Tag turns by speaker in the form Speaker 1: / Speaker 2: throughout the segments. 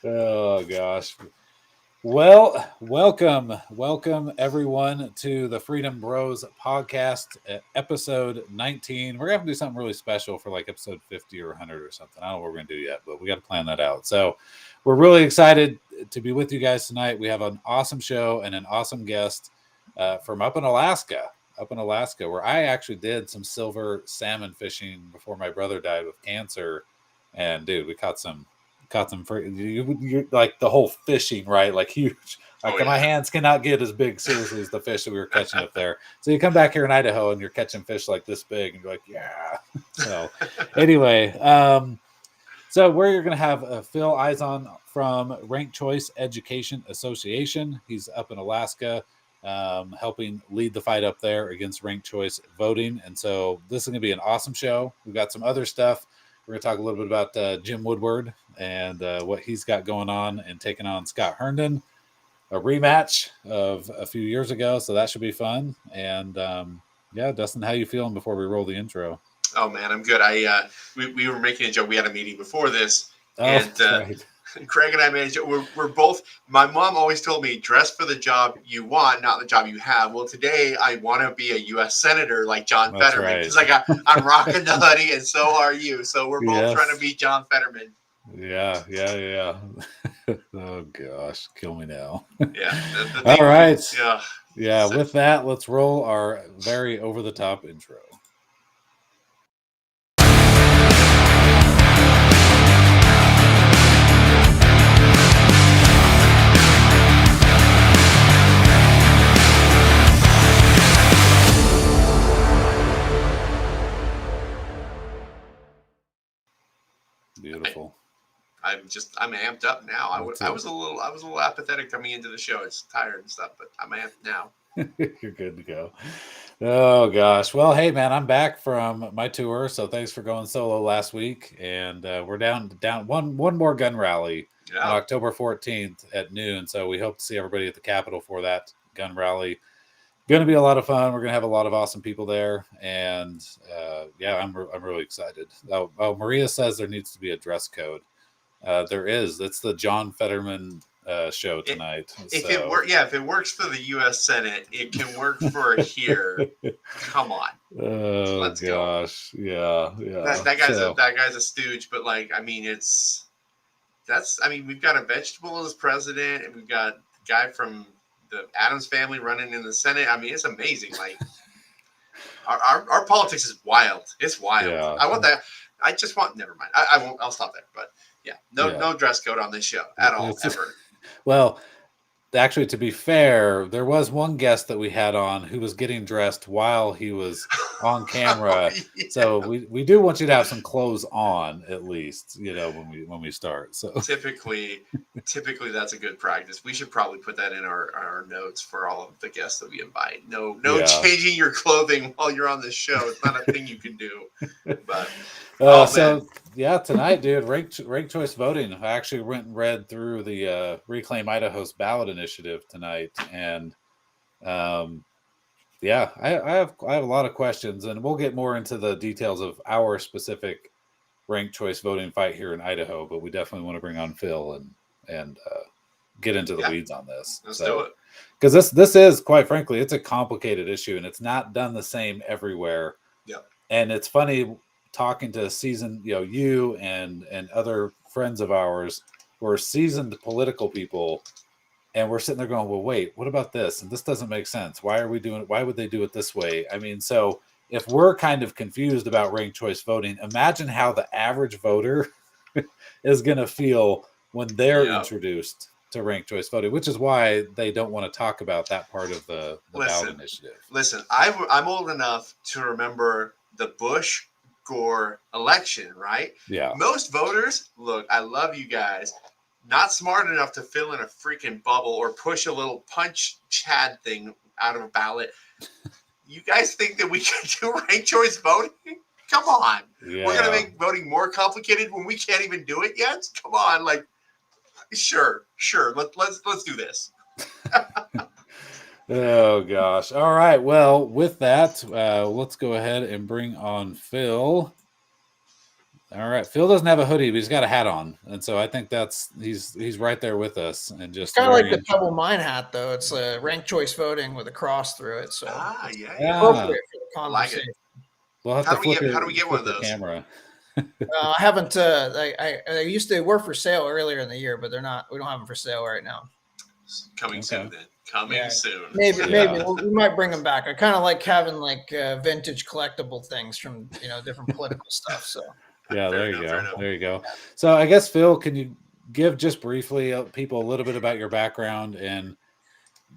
Speaker 1: Oh gosh. Well, welcome everyone to the Freedom Bros podcast, episode 19. We're gonna have to do something really special for like episode 50 or 100 or something. I don't know what we're gonna do yet, but we got to plan that out. So we're really excited to be with you guys tonight. We have an awesome show and an awesome guest from up in Alaska, where I actually did some silver salmon fishing before my brother died with cancer. And dude, we caught some you're like the whole fishing, right? Like huge.
Speaker 2: Oh
Speaker 1: Like my
Speaker 2: yeah.
Speaker 1: hands cannot get as big seriously as the fish that we were catching up there. So you come back here in Idaho and you're catching fish like this big, and you're like, yeah. So anyway, so we're going to have Phil Izon from Rank Choice Education Association. He's up in Alaska, helping lead the fight up there against Rank Choice voting. And so this is going to be an awesome show. We've got some other stuff. We're going to talk a little bit about Jim Woodward and what he's got going on and taking on Scott Herndon, a rematch of a few years ago. So that should be fun. And yeah, Dustin, how you feeling before we roll the intro?
Speaker 2: Oh man, I'm good. We were making a joke. We had a meeting before this,
Speaker 1: and right.
Speaker 2: Craig and I made a joke. We're both. My mom always told me, dress for the job you want, not the job you have. Well, today I want to be a U.S. senator like John Fetterman because I'm rocking the hoodie, and so are you. So we're both trying to beat John Fetterman.
Speaker 1: Yeah. Oh gosh, kill me now.
Speaker 2: Yeah.
Speaker 1: All right.
Speaker 2: Yeah.
Speaker 1: With that, let's roll our very over the top intro. Beautiful.
Speaker 2: I'm amped up now. I was a little apathetic coming into the show. It's tired and stuff, but I'm amped now.
Speaker 1: You're good to go. Oh gosh. Well, hey man, I'm back from my tour, so thanks for going solo last week. And we're down one more gun rally on October 14th at noon. So we hope to see everybody at the Capitol for that gun rally. Going to be a lot of fun. We're going to have a lot of awesome people there, and yeah, I'm really excited. Oh, Maria says there needs to be a dress code. There is. It's the John Fetterman show tonight.
Speaker 2: If it works for the U.S. Senate, it can work for here. Come on.
Speaker 1: Oh, let's gosh, go. Yeah.
Speaker 2: That guy's a stooge, but like, I mean, we've got a vegetable as president, and we've got a guy from the Adams family running in the Senate. I mean, it's amazing. Like our politics is wild. It's wild. Yeah. I want that. I just want. Never mind. I won't. I'll stop there. But yeah, no dress code on this show at all ever.
Speaker 1: Well, actually, to be fair, there was one guest that we had on who was getting dressed while he was on camera. Yeah. So we do want you to have some clothes on at least, when we start. So
Speaker 2: typically that's a good practice. We should probably put that in our notes for all of the guests that we invite. No changing your clothing while you're on the show. It's not a thing you can do. But
Speaker 1: tonight, dude, rank choice voting. I actually went and read through the Reclaim Idaho's ballot initiative tonight, and I have a lot of questions, and we'll get more into the details of our specific rank choice voting fight here in Idaho. But we definitely want to bring on Phil and get into the weeds on this.
Speaker 2: Let's do it,
Speaker 1: because this is, quite frankly, it's a complicated issue, and it's not done the same everywhere.
Speaker 2: Yeah,
Speaker 1: and it's funny talking to seasoned, you and other friends of ours who are seasoned political people, and we're sitting there going, well, wait, what about this? And this doesn't make sense. Why are we doing it? Why would they do it this way? I mean, so if we're kind of confused about ranked choice voting, imagine how the average voter is going to feel when they're introduced to ranked choice voting, which is why they don't want to talk about that part of the ballot initiative.
Speaker 2: Listen, I'm old enough to remember the Bush Gore election, right?
Speaker 1: Yeah.
Speaker 2: Most voters, look, I love you guys, not smart enough to fill in a freaking bubble or push a little punch Chad thing out of a ballot. You guys think that we can do ranked choice voting? Come on. Yeah. We're gonna make voting more complicated when we can't even do it yet? Come on, like, sure. Let's do this.
Speaker 1: Oh gosh. All right. Well, with that, let's go ahead and bring on Phil. All right. Phil doesn't have a hoodie, but he's got a hat on. And so I think he's right there with us and just
Speaker 3: kind of like the Pebble Mine hat, though. It's a ranked choice voting with a cross through it. So
Speaker 2: yeah.
Speaker 3: appropriate for the conversation.
Speaker 2: Like it.
Speaker 1: We'll have
Speaker 2: how do we get one of those?
Speaker 1: Camera.
Speaker 3: I haven't. I used to work for sale earlier in the year, but they're not. We don't have them for sale right now.
Speaker 2: Coming soon, then. Coming soon.
Speaker 3: Maybe we might bring them back. I kind of like having like vintage collectible things from different political stuff. So
Speaker 1: yeah, there you go. So I guess Phil, can you give just briefly people a little bit about your background and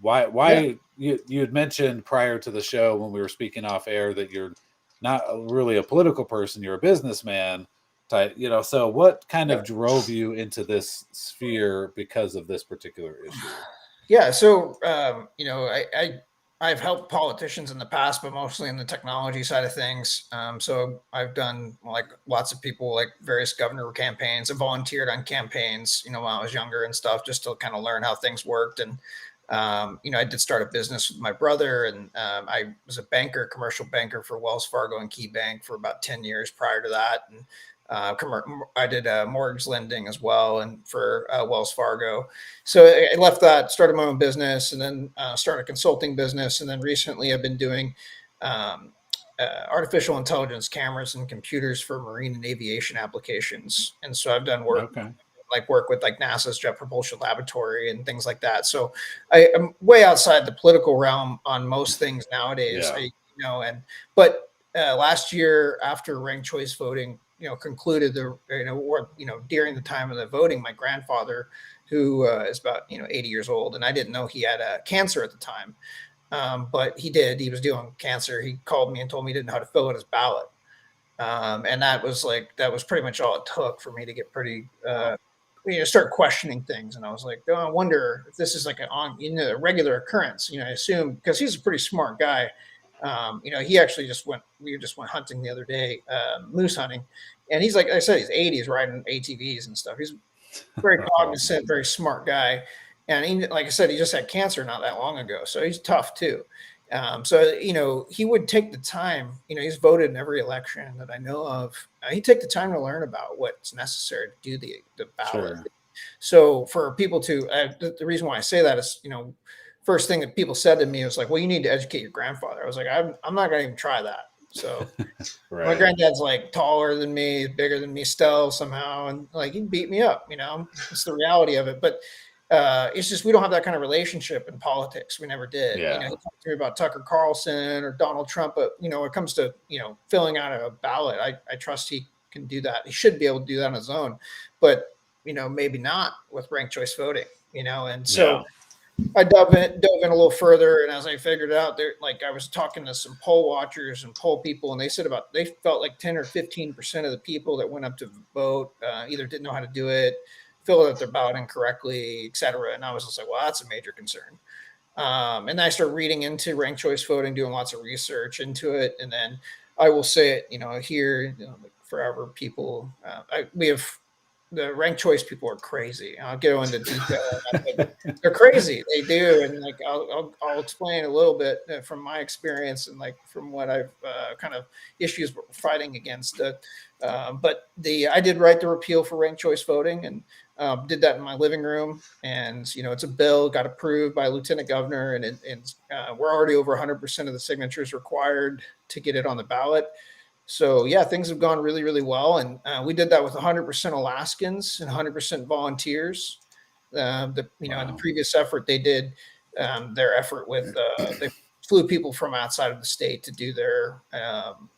Speaker 1: why you had mentioned prior to the show when we were speaking off air that you're not really a political person, you're a businessman type, so what kind of drove you into this sphere because of this particular issue?
Speaker 3: Yeah. So, I've helped politicians in the past, but mostly in the technology side of things. So I've done like lots of people, like various governor campaigns. I volunteered on campaigns, when I was younger and stuff, just to kind of learn how things worked. And, I did start a business with my brother, and I was a banker, commercial banker for Wells Fargo and Key Bank for about 10 years prior to that. And I did mortgage lending as well, and for Wells Fargo. So I left that, started my own business, and then started a consulting business. And then recently I've been doing artificial intelligence cameras and computers for marine and aviation applications. And so I've done work. Work with like NASA's Jet Propulsion Laboratory and things like that. So I'm way outside the political realm on most things nowadays. But last year after ranked choice voting, concluded during the time of the voting, my grandfather, who is about 80 years old, and I didn't know he had cancer at the time, but he did. He was dealing with cancer. He called me and told me he didn't know how to fill out his ballot, and that was pretty much all it took for me to get pretty. Start questioning things. And I was like, I wonder if this is like a regular occurrence. I assume, because he's a pretty smart guy. He actually we just went hunting the other day, moose hunting. And he's, like I said, he's 80s, riding ATVs and stuff. He's very cognizant, very smart guy. And he, like I said, he just had cancer not that long ago. So he's tough too. He would take the time, he's voted in every election that I know of. He'd take the time to learn about what's necessary to do the ballot. Sure. So for people to, the reason why I say that is, first thing that people said to me was like, well, you need to educate your grandfather. I was like, I'm not going to even try that. So my granddad's like taller than me, bigger than me still somehow. And like, he beat me up, it's the reality of it. But it's just, we don't have that kind of relationship in politics. We never did. He talked to me about Tucker Carlson or Donald Trump, but when it comes to, filling out a ballot, I trust he can do that. He should be able to do that on his own, but, maybe not with ranked choice voting, and so I dove in a little further. And as I figured out there, like I was talking to some poll watchers and poll people, and they felt like 10 or 15% of the people that went up to vote either didn't know how to do it, filled out their ballot incorrectly, et cetera. And I was just like, well, that's a major concern. And I started reading into ranked choice voting, doing lots of research into it. And then I will say it, here, forever people, we have the ranked choice people are crazy. I'll go into detail. They're crazy. They do. And like, I'll explain a little bit from my experience and like from what I've kind of issues we're fighting against. But I did write the repeal for ranked choice voting and did that in my living room. And, it's a bill got approved by Lieutenant Governor, and we're already over 100% of the signatures required to get it on the ballot. So yeah, things have gone really, really well. And we did that with 100% Alaskans and 100% volunteers. In the previous effort, they did their effort with, they flew people from outside of the state to do their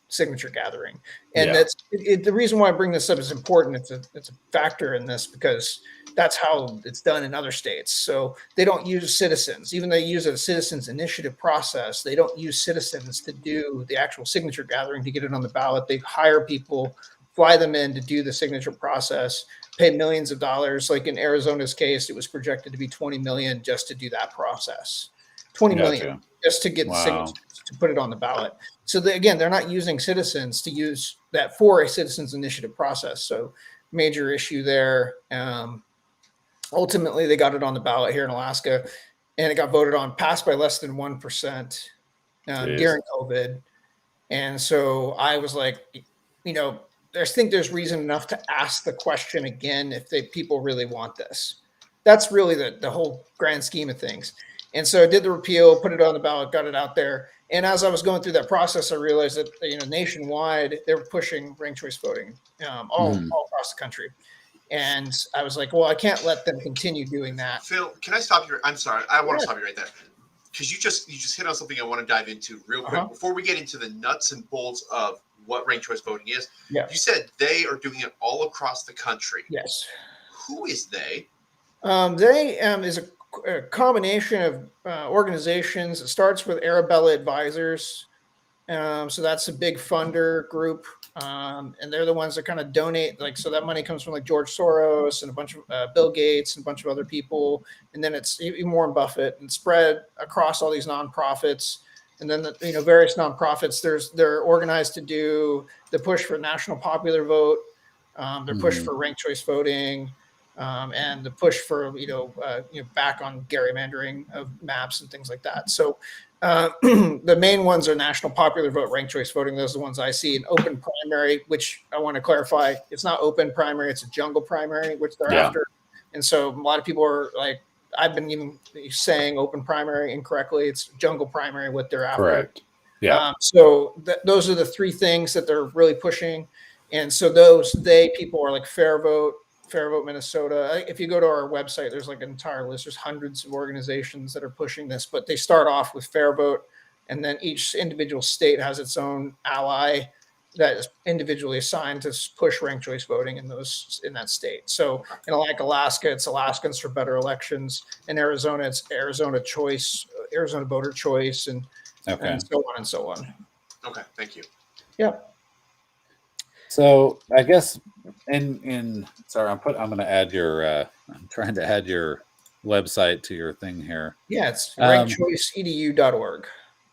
Speaker 3: signature gathering. And that's the reason why I bring this up is important. It's a factor in this because that's how it's done in other states. So they don't use citizens, even though they use a citizens initiative process. They don't use citizens to do the actual signature gathering to get it on the ballot. They hire people, fly them in to do the signature process, pay millions of dollars. Like in Arizona's case, it was projected to be 20 million just to do that process. 20 million just to get the signatures to put it on the ballot. So they're not using citizens to use that for a citizens initiative process. So major issue there. Ultimately, they got it on the ballot here in Alaska, and it got voted on, passed by less than 1% during COVID. And so I was like, I think there's reason enough to ask the question again if people really want this. That's really the whole grand scheme of things. And so I did the repeal, put it on the ballot, got it out there. And as I was going through that process, I realized that nationwide they were pushing ranked choice voting all across the country. And I was like, well, I can't let them continue doing that.
Speaker 2: Phil, can I stop you? I'm sorry. I want to stop you right there. Because you just hit on something I want to dive into real quick. Before we get into the nuts and bolts of what ranked choice voting is.
Speaker 3: Yeah.
Speaker 2: You said they are doing it all across the country.
Speaker 3: Yes.
Speaker 2: Who is they?
Speaker 3: They is a combination of organizations. It starts with Arabella Advisors. So that's a big funder group. And they're the ones that kind of donate, so that money comes from George Soros and a bunch of Bill Gates and a bunch of other people. And then it's even Warren Buffett and spread across all these nonprofits. And then various nonprofits, they're organized to do the push for national popular vote, the push for ranked choice voting, and the push for back on gerrymandering of maps and things like that. So the main ones are national popular vote, ranked choice voting. Those are the ones I see. An open primary, which I want to clarify, it's not open primary, it's a jungle primary, which they're after. And so a lot of people are I've been even saying open primary incorrectly. It's jungle primary, what they're after.
Speaker 1: Correct. Yeah.
Speaker 3: So those are the three things that they're really pushing. And so people are Fair Vote Minnesota. If you go to our website, there's an entire list. There's hundreds of organizations that are pushing this, but they start off with Fair Vote, and then each individual state has its own ally that is individually assigned to push ranked choice voting in that state. So in Alaska, it's Alaskans for Better Elections. In Arizona, it's Arizona Voter Choice, and so on and so on.
Speaker 2: Okay, thank you.
Speaker 3: Yeah.
Speaker 1: So I guess sorry, I'm going to add your I'm trying to add your website to your thing here.
Speaker 3: Yeah, it's rankedchoiceedu.org.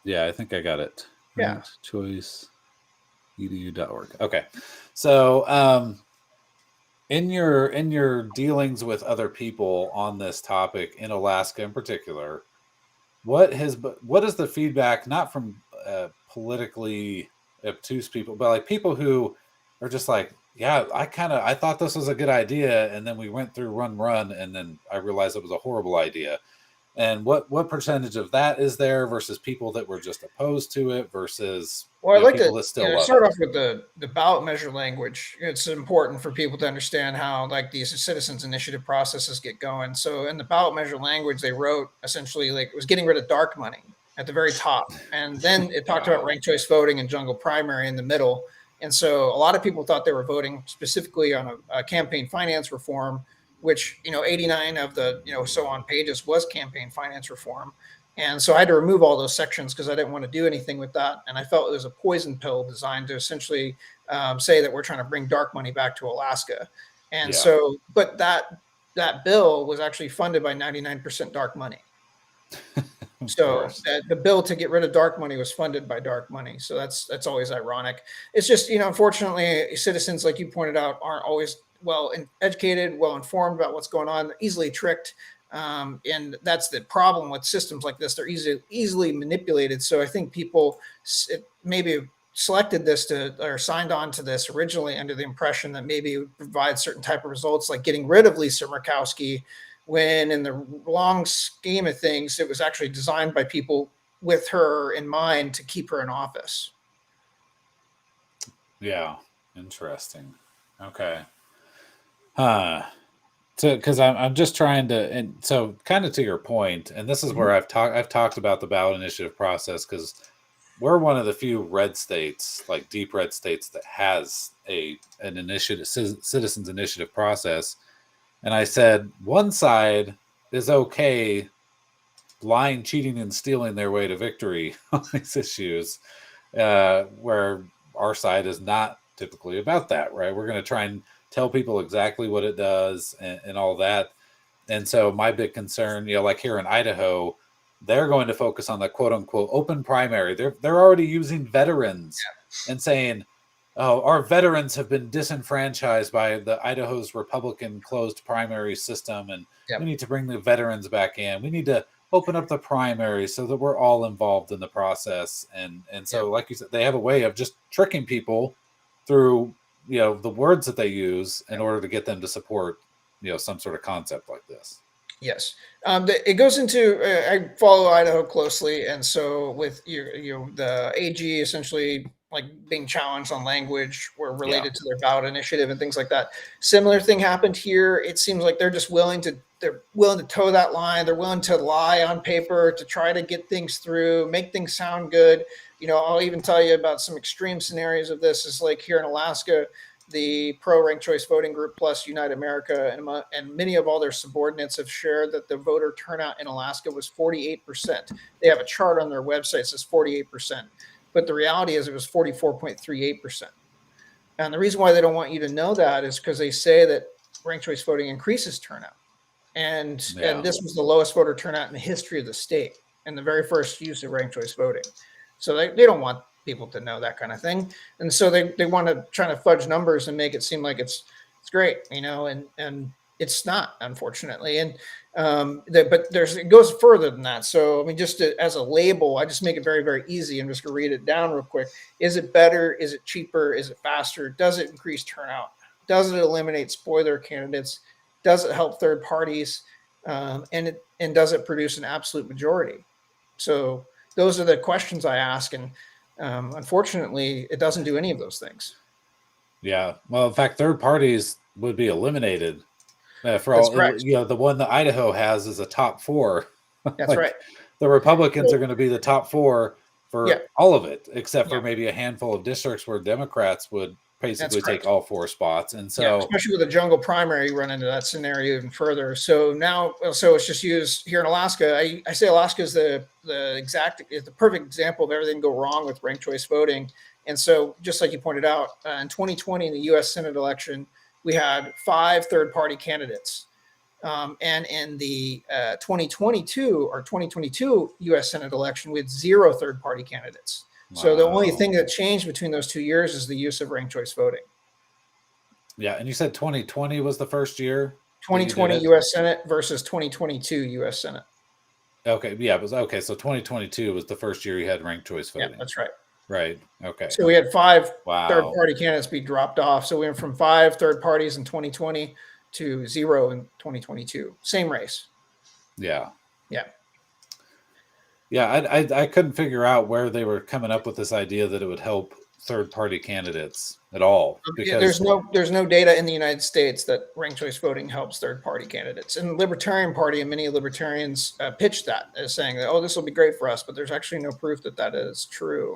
Speaker 1: Yeah, I think I got it.
Speaker 3: Yeah.
Speaker 1: Choiceedu.org. Okay. So in your dealings with other people on this topic in Alaska in particular, what is the feedback, not from politically obtuse people, but people who are just yeah, I thought this was a good idea, and then we went through run, and then I realized it was a horrible idea. And what percentage of that is there versus people that were just opposed to it versus
Speaker 3: people that still start off with the ballot measure language. It's important for people to understand how these citizens initiative processes get going. So in the ballot measure language, they wrote essentially it was getting rid of dark money at the very top, and then it talked about ranked choice voting and jungle primary in the middle. And so a lot of people thought they were voting specifically on a campaign finance reform, which, 89 of the, so on pages was campaign finance reform. And so I had to remove all those sections because I didn't want to do anything with that. And I felt it was a poison pill designed to essentially say that we're trying to bring dark money back to Alaska. And so, but that bill was actually funded by 99% dark money. So the bill to get rid of dark money was funded by dark money. So that's always ironic. It's just, unfortunately, citizens, like you pointed out, aren't always well educated, well informed about what's going on. They're easily tricked. And that's the problem with systems like this. They're easily manipulated. So I think people maybe selected this or signed on to this originally under the impression that maybe it would provide certain type of results, like getting rid of Lisa Murkowski, when in the long scheme of things, it was actually designed by people with her in mind to keep her in office.
Speaker 1: Yeah. Interesting. Okay. So, because I'm just trying to, and so kind of to your point, and this is where I've talked about the ballot initiative process, because we're one of the few red states, deep red states, that has an initiative, citizens initiative process. And I said, one side is okay lying, cheating, and stealing their way to victory on these issues, where our side is not typically about that, right? We're going to try and tell people exactly what it does and all that. And so my big concern, here in Idaho, they're going to focus on the quote unquote open primary. They're already using veterans and saying, oh, our veterans have been disenfranchised by the Idaho's Republican closed primary system, and we need to bring the veterans back in. We need to open up the primary so that we're all involved in the process. And so, like you said, they have a way of just tricking people through the words that they use in order to get them to support, some sort of concept like this.
Speaker 3: Yes. It goes into, I follow Idaho closely. And so with the AG essentially like being challenged on language were related to their ballot initiative and things like that. Similar thing happened here. It seems like they're just willing to toe that line. They're willing to lie on paper to try to get things through, make things sound good. I'll even tell you about some extreme scenarios of this. Is like here in Alaska, the pro ranked choice voting group plus Unite America and many of all their subordinates have shared that the voter turnout in Alaska was 48%. They have a chart on their website that says 48%, but the reality is it was 44.38%. And the reason why they don't want you to know that is because they say that ranked choice voting increases turnout. And this was the lowest voter turnout in the history of the state and the very first use of ranked choice voting. So they don't want people to know that kind of thing. And so they want to try to fudge numbers and make it seem like it's great, and it's not, unfortunately. And but it goes further than that. So, I mean, just as a label, I just make it very, very easy. I'm just going to read it down real quick. Is it better? Is it cheaper? Is it faster? Does it increase turnout? Does it eliminate spoiler candidates? Does it help third parties? And does it produce an absolute majority? So those are the questions I ask. And unfortunately, it doesn't do any of those things.
Speaker 1: Yeah. Well, in fact, third parties would be eliminated for all. The one that Idaho has is a top 4.
Speaker 3: That's right.
Speaker 1: The Republicans are going to be the top 4 for all of it, except for maybe a handful of districts where Democrats would basically take all 4 spots. And so,
Speaker 3: especially with a jungle primary, you run into that scenario even further. So now, it's just used here in Alaska. I say Alaska is the perfect example of everything go wrong with ranked choice voting. And so, just like you pointed out, in 2020, in the U.S. Senate election, we had 5 third-party candidates. And in the 2022 U.S. Senate election, we had 0 third-party candidates. Wow. So the only thing that changed between those 2 years is the use of ranked choice voting.
Speaker 1: Yeah, and you said 2020 was the first year?
Speaker 3: 2020 U.S. Senate versus 2022 U.S. Senate.
Speaker 1: Okay, yeah, it was okay. So 2022 was the first year you had ranked choice voting.
Speaker 3: Yeah, that's right.
Speaker 1: Right. Okay.
Speaker 3: So we had 5 third-party candidates be dropped off. So we went from 5 third parties in 2020 to 0 in 2022. Same race.
Speaker 1: Yeah.
Speaker 3: Yeah.
Speaker 1: Yeah, I couldn't figure out where they were coming up with this idea that it would help third-party candidates at all. Because
Speaker 3: there's no data in the United States that ranked choice voting helps third-party candidates. And the Libertarian Party and many libertarians pitched that as saying that, this will be great for us, but there's actually no proof that is true.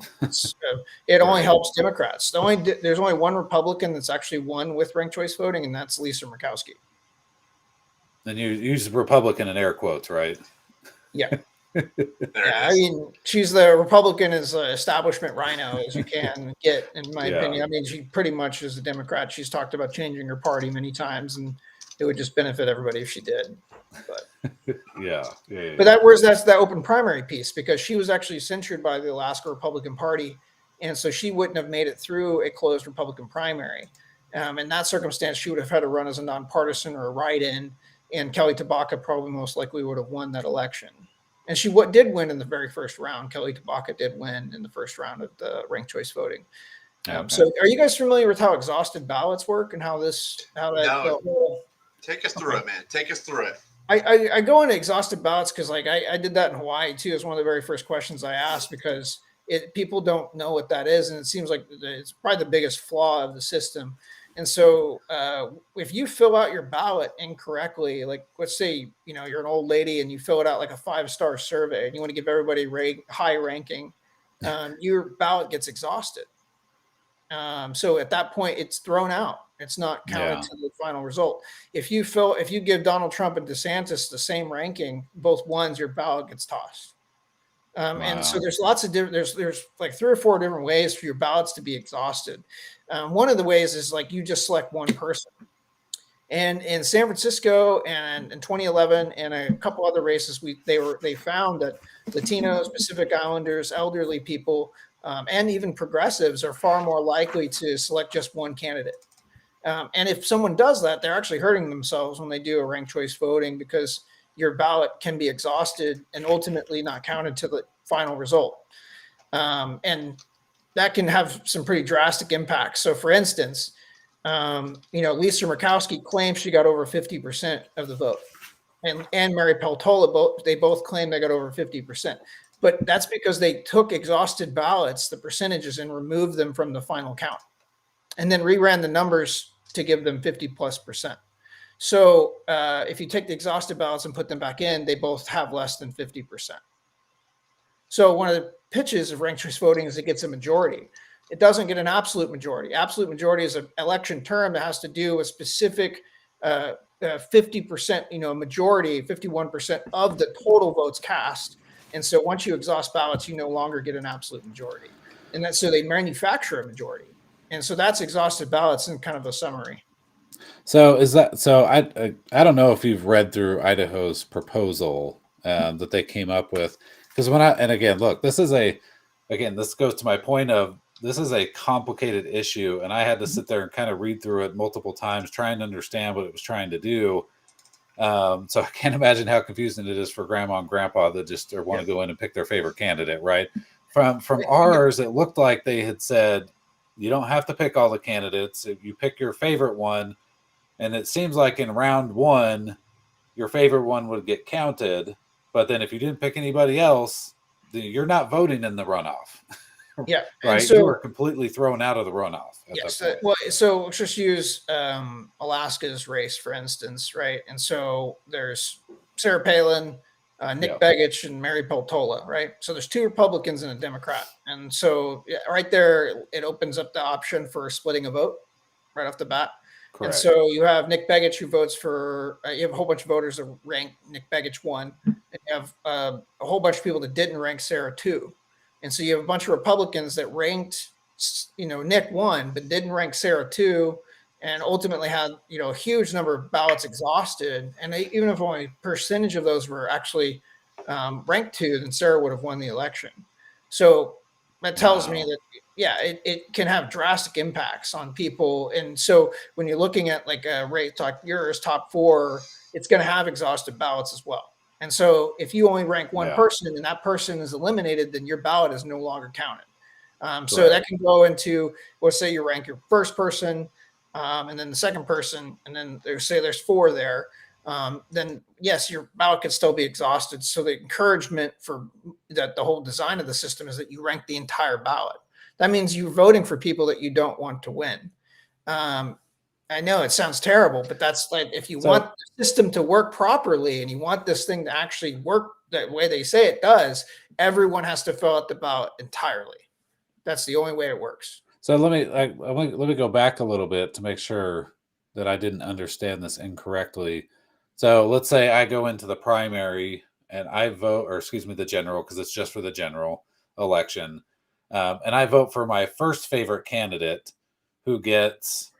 Speaker 3: It only helps Democrats. There's only one Republican that's actually won with ranked choice voting, and that's Lisa Murkowski.
Speaker 1: And you use Republican in air quotes, right?
Speaker 3: Yeah. I mean, she's the Republican as establishment rhino as you can get, in my opinion. I mean, she pretty much is a Democrat. She's talked about changing her party many times, and it would just benefit everybody if she did. But But that's the open primary piece, because she was actually censured by the Alaska Republican Party, and so she wouldn't have made it through a closed Republican primary. In that circumstance, she would have had to run as a nonpartisan or a write-in, and Kelly Tabaka probably most likely would have won that election. And she did win in the very first round. Kelly Tabaka did win in the first round of the ranked choice voting. So are you guys familiar with how exhausted ballots work and how
Speaker 2: take us through it, man. Take us through it.
Speaker 3: I go into exhausted ballots because I did that in Hawaii too. It's one of the very first questions I asked, because people don't know what that is. And it seems like it's probably the biggest flaw of the system. And so if you fill out your ballot incorrectly, like let's say, you're an old lady and you fill it out like a 5-star survey and you want to give everybody high ranking, your ballot gets exhausted. So at that point, it's thrown out. It's not counted to the final result. If you give Donald Trump and DeSantis the same ranking, both ones, your ballot gets tossed. And so there's lots of different, there's like 3 or 4 different ways for your ballots to be exhausted. One of the ways is like you just select one person. And in San Francisco and in 2011 and a couple other races, they found that Latinos, Pacific Islanders, elderly people, and even progressives are far more likely to select just one candidate. And if someone does that, they're actually hurting themselves when they do a ranked choice voting, because your ballot can be exhausted and ultimately not counted to the final result. And that can have some pretty drastic impacts. So for instance, Lisa Murkowski claims she got over 50% of the vote, and Mary Peltola both claim they got over 50%. But that's because they took exhausted ballots, the percentages, and removed them from the final count, and then reran the numbers to give them 50+%. So if you take the exhausted ballots and put them back in, they both have less than 50%. So one of the pitches of ranked choice voting is it gets a majority. It doesn't get an absolute majority. Absolute majority is an election term that has to do with specific 50%, majority, 51% of the total votes cast. And so once you exhaust ballots, you no longer get an absolute majority. And that's so they manufacture a majority. And so that's exhausted ballots in kind of a summary.
Speaker 1: So I don't know if you've read through Idaho's proposal that they came up with, because look, this goes to my point of this is a complicated issue, and I had to sit there and kind of read through it multiple times, trying to understand what it was trying to do. So I can't imagine how confusing it is for grandma and grandpa that just want to go in and pick their favorite candidate, right? From ours, it looked like they had said, you don't have to pick all the candidates. If you pick your favorite one, and it seems like in round one, your favorite one would get counted. But then if you didn't pick anybody else, you're not voting in the runoff.
Speaker 3: Yeah.
Speaker 1: Right.
Speaker 3: So,
Speaker 1: you were completely thrown out of the runoff.
Speaker 3: Yes. So let's just use Alaska's race, for instance, right? And so there's Sarah Palin, Nick Begich, and Mary Peltola, right? So there's 2 Republicans and a Democrat. And so right there, it opens up the option for splitting a vote right off the bat. Correct. And so you have Nick Begich who votes for, you have a whole bunch of voters that rank Nick Begich 1, and you have a whole bunch of people that didn't rank Sarah 2. And so you have a bunch of Republicans that ranked, Nick 1, but didn't rank Sarah 2, and ultimately had, a huge number of ballots exhausted. And even if only a percentage of those were actually ranked 2, then Sarah would have won the election. So that tells me that, it can have drastic impacts on people. And so when you're looking at like a rate like yours, top 4, it's going to have exhausted ballots as well. And so if you only rank one person and that person is eliminated, then your ballot is no longer counted. So that can go into, let's say you rank your first person and then the second person, and then there's 4 there. Then yes, your ballot could still be exhausted. So the encouragement for that, the whole design of the system is that you rank the entire ballot. That means you're voting for people that you don't want to win. I know it sounds terrible, but that's like, if you want the system to work properly and you want this thing to actually work the way they say it does, everyone has to fill out the ballot entirely. That's the only way it works.
Speaker 1: So let me go back a little bit to make sure that I didn't understand this incorrectly. So let's say I go into the primary and I vote, or excuse me, the general, because it's just for the general election. And I vote for my first favorite candidate who gets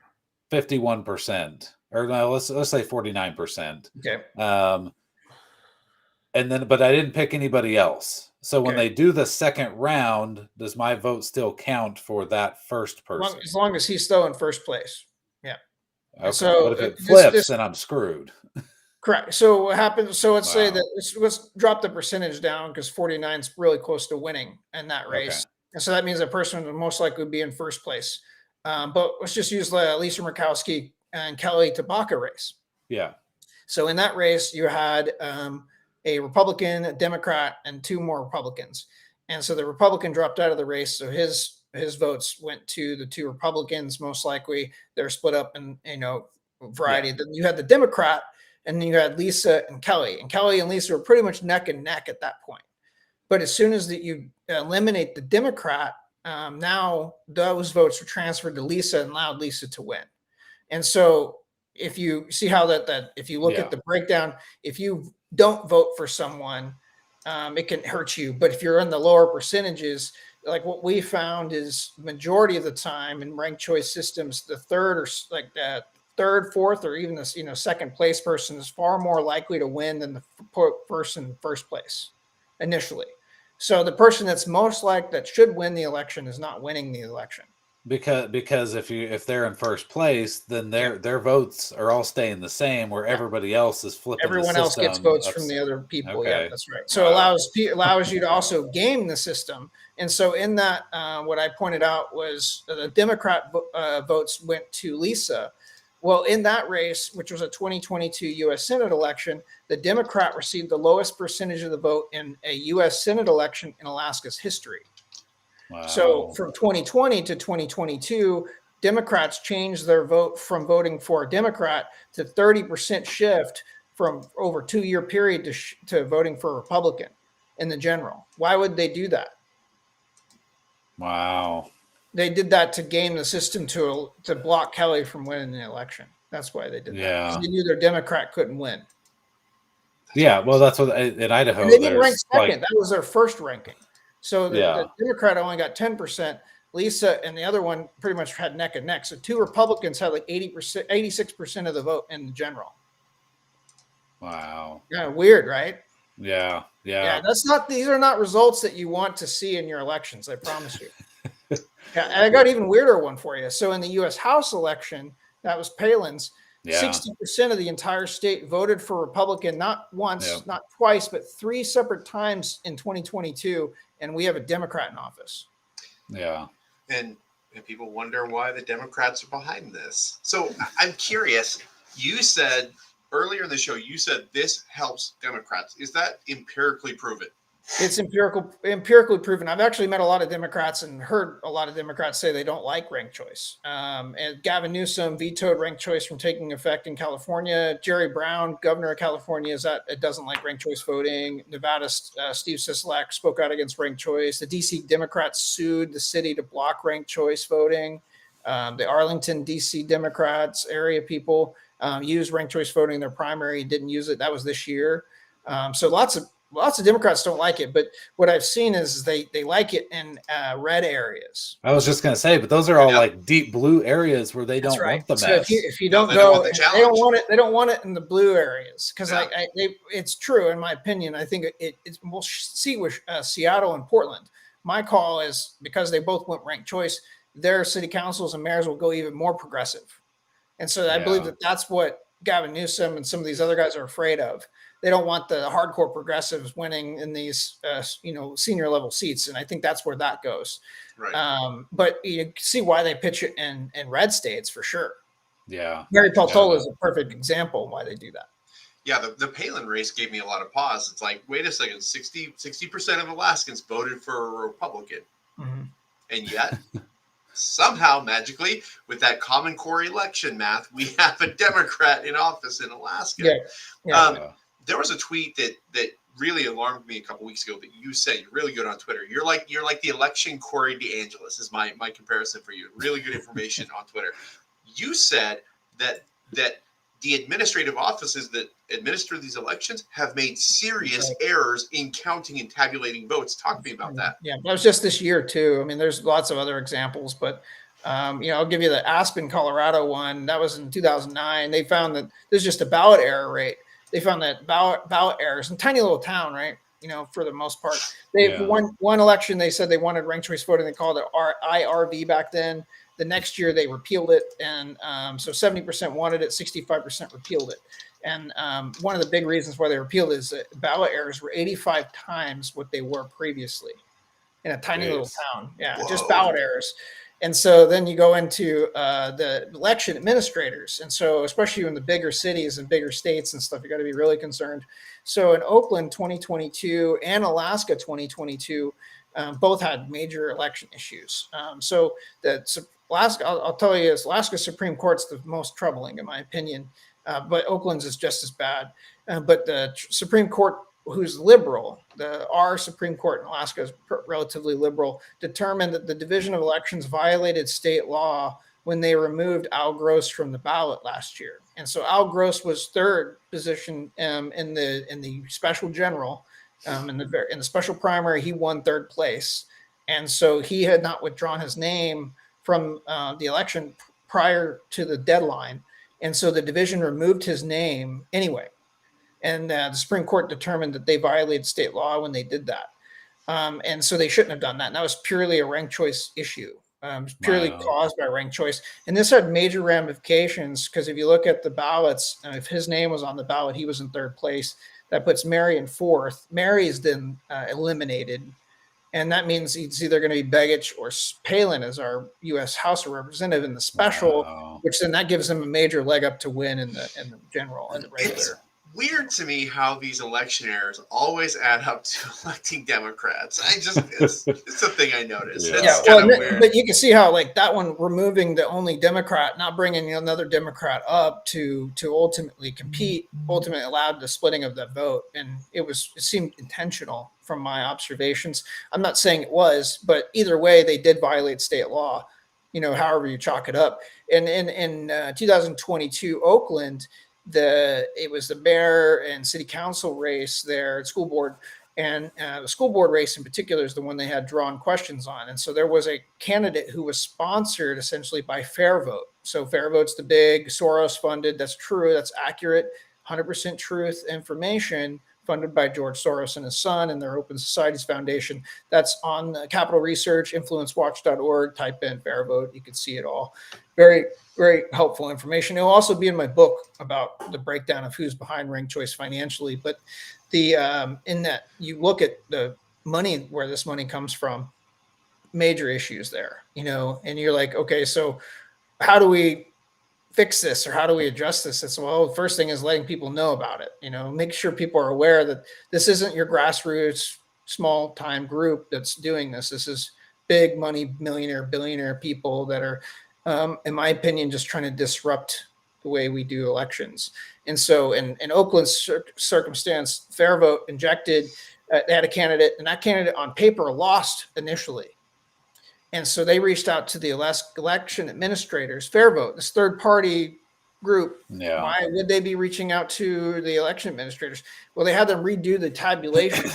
Speaker 1: 51%, or no, let's say 49%.
Speaker 3: Okay.
Speaker 1: And then, but I didn't pick anybody else. So when they do the second round, does my vote still count for that first person?
Speaker 3: As long as he's still in first place. Yeah.
Speaker 1: Okay. So but if it flips, then I'm screwed.
Speaker 3: Correct. So what happens? So let's say that let's drop the percentage down, because 49 is really close to winning in that race. Okay. And so that means that person would most likely be in first place. But let's just use the Lisa Murkowski and Kelly Tabaka race. Yeah. So in that race, you had a Republican, a Democrat, and 2 more Republicans. And so the Republican dropped out of the race. So his votes went to the 2 Republicans. Most likely they're split up in, variety. Then you had the Democrat, and then you had Lisa and Kelly. And Kelly and Lisa were pretty much neck and neck at that point. But as soon as you eliminate the Democrat, now those votes were transferred to Lisa and allowed Lisa to win. And so if you see how that if you look at the breakdown, if you don't vote for someone, it can hurt you. But if you're in the lower percentages, like what we found is majority of the time in ranked choice systems, the third or like that third, fourth, or even the second place person is far more likely to win than the person in first place initially. So the person that's most like that should win the election is not winning the election.
Speaker 1: because if they're in first place, then their votes are all staying the same, where everybody else is flipping.
Speaker 3: Everyone else gets votes from the other people.
Speaker 1: Okay.
Speaker 3: Yeah, that's right. So allows you to also game the system. And so in that, what I pointed out was the Democrat votes went to Lisa. Well, in that race, which was a 2022 U.S. Senate election, the Democrat received the lowest percentage of the vote in a U.S. Senate election in Alaska's history.
Speaker 1: Wow.
Speaker 3: So from 2020 to 2022, Democrats changed their vote from voting for a Democrat to 30% shift from over 2-year period to voting for a Republican in the general. Why would they do that?
Speaker 1: Wow.
Speaker 3: They did that to game the system to block Kelly from winning the election. That's why they did that.
Speaker 1: Yeah.
Speaker 3: They knew their Democrat couldn't win.
Speaker 1: Yeah, well, that's what in Idaho.
Speaker 3: And they didn't rank second. That was their first ranking. So the Democrat only got 10%. Lisa and the other one pretty much had neck and neck. So 2 Republicans had like 80%, 86% of the vote in the general.
Speaker 1: Wow.
Speaker 3: Yeah, weird, right?
Speaker 1: Yeah.
Speaker 3: These are not results that you want to see in your elections, I promise you. Yeah, and I got even weirder one for you. So in the U.S. House election, that was Palin's. 60% of the entire state voted for Republican, not once, not twice, but 3 separate times in 2022, and we have a Democrat in office.
Speaker 1: Yeah.
Speaker 2: And people wonder why the Democrats are behind this. So I'm curious. You said earlier in the show, this helps Democrats. Is that empirically proven?
Speaker 3: It's empirically proven. I've actually met a lot of Democrats and heard a lot of Democrats say they don't like ranked choice. And Gavin Newsom vetoed ranked choice from taking effect in California. Jerry Brown, governor of California, doesn't like ranked choice voting. Nevada, Steve Sisolak spoke out against ranked choice. The DC Democrats sued the city to block ranked choice voting. The Arlington, DC Democrats, area people used ranked choice voting in their primary, didn't use it. That was this year. So lots of Democrats don't like it, but what I've seen is they like it in red areas.
Speaker 1: I was just going to say, but those are all like deep blue areas where they don't want the mess.
Speaker 3: So if you don't go, they don't want it. They don't want it in the blue areas because it's true in my opinion. I think we'll see with Seattle and Portland. My call is because they both went ranked choice, their city councils and mayors will go even more progressive, and so I believe that's what Gavin Newsom and some of these other guys are afraid of. They don't want the hardcore progressives winning in these, senior level seats. And I think that's where that goes.
Speaker 2: Right.
Speaker 3: But you see why they pitch it in red states for sure.
Speaker 1: Yeah.
Speaker 3: Mary Peltola is a perfect example of why they do that.
Speaker 2: Yeah. The Palin race gave me a lot of pause. It's like, wait a second, 60% of Alaskans voted for a Republican. Mm-hmm. And yet somehow magically with that Common Core election math, we have a Democrat in office in Alaska. Yeah. There was a tweet that really alarmed me a couple weeks ago that you said. You're really good on Twitter. You're like the election Corey DeAngelis is my comparison for you. Really good information on Twitter. You said that the administrative offices that administer these elections have made serious errors in counting and tabulating votes. Talk to me about that.
Speaker 3: Yeah, that was just this year too. I mean, there's lots of other examples, but I'll give you the Aspen, Colorado one. That was in 2009. They found that there's just a ballot error rate. They found that ballot errors in tiny little town, right? For the most part, one election, they said they wanted ranked choice voting. They called it IRV back then. The next year they repealed it. And so 70% wanted it, 65% repealed it. And one of the big reasons why they repealed it is that ballot errors were 85 times what they were previously in a tiny little town. Yeah. Whoa. Just ballot errors. And so then you go into the election administrators. And so especially in the bigger cities and bigger states and stuff, you got to be really concerned. So in Oakland 2022 and Alaska 2022, both had major election issues. So Alaska, I'll tell you this, Alaska Supreme Court's the most troubling in my opinion, but Oakland's is just as bad. But the Supreme Court, who's liberal, our Supreme Court in Alaska is relatively liberal, determined that the Division of Elections violated state law when they removed Al Gross from the ballot last year. And so Al Gross was third position in the special general. In the special primary, he won third place. And so he had not withdrawn his name from the election prior to the deadline. And so the division removed his name anyway. And the Supreme Court determined that they violated state law when they did that. And so they shouldn't have done that. And that was purely a ranked choice issue. purely caused by ranked choice. And this had major ramifications because if you look at the ballots, if his name was on the ballot, he was in third place. That puts Mary in fourth. Mary is then eliminated. And that means it's either going to be Begich or Palin as our U.S. House of Representative in the special, which then that gives them a major leg up to win in the general and the regular.
Speaker 2: It's weird to me how these election errors always add up to electing Democrats. It's a thing I noticed.
Speaker 1: Yeah.
Speaker 2: It's kind of weird.
Speaker 3: But you can see how like that one removing the only Democrat, not bringing another Democrat up to ultimately compete, ultimately allowed the splitting of the vote, and it seemed intentional from my observations. I'm not saying it was, but either way, they did violate state law. However you chalk it up. And in 2022 Oakland. It was the mayor and city council race there at school board, and the school board race in particular is the one they had drawn questions on. And so there was a candidate who was sponsored essentially by Fair Vote. So Fair Vote's the big Soros funded. That's true. That's accurate. 100% truth information funded by George Soros and his son and their Open Societies Foundation. That's on Capital Research, influencewatch.org. Type in Fair Vote. You can see it all. Very, very helpful information. It will also be in my book about the breakdown of who's behind ranked choice financially. But in that you look at the money, where this money comes from, major issues there, and you're like, okay, so how do we fix this or how do we adjust this? It's the first thing is letting people know about it, make sure people are aware that this isn't your grassroots small time group that's doing this. This is big money, millionaire, billionaire people that are, in my opinion, just trying to disrupt the way we do elections. And so in Oakland's circumstance, Fair Vote injected, they had a candidate, and that candidate on paper lost initially. And so they reached out to the election administrators, Fair Vote, this third party group.
Speaker 1: Yeah.
Speaker 3: Why would they be reaching out to the election administrators? Well, they had them redo the tabulation.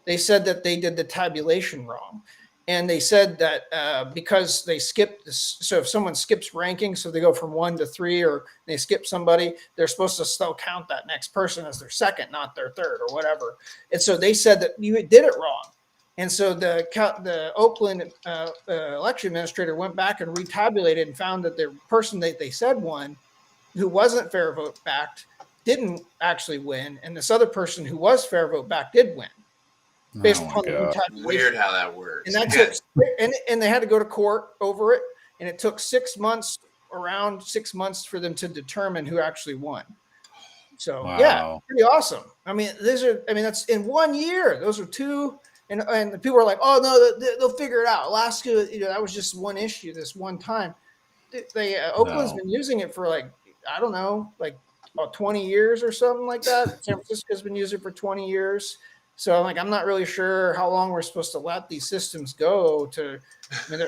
Speaker 3: They said that they did the tabulation wrong. And they said that because they skipped this, so if someone skips ranking, so they go from 1 to 3 or they skip somebody, they're supposed to still count that next person as their second, not their third or whatever. And so they said that you did it wrong. And so the Oakland election administrator went back and retabulated and found that the person that they said won, who wasn't Fair Vote backed, didn't actually win. And this other person who was Fair Vote backed did win. Based upon the retabulation.
Speaker 2: Weird how that works.
Speaker 3: And that took, and they had to go to court over it. And it took 6 months, around 6 months for them to determine who actually won. So yeah, pretty awesome. That's in 1 year. Those are two. And people are like, oh no, they'll figure it out. Alaska, that was just one issue this one time. Oakland's been using it for 20 years or something like that. San Francisco's been using it for 20 years. So I'm not really sure how long we're supposed to let these systems go they're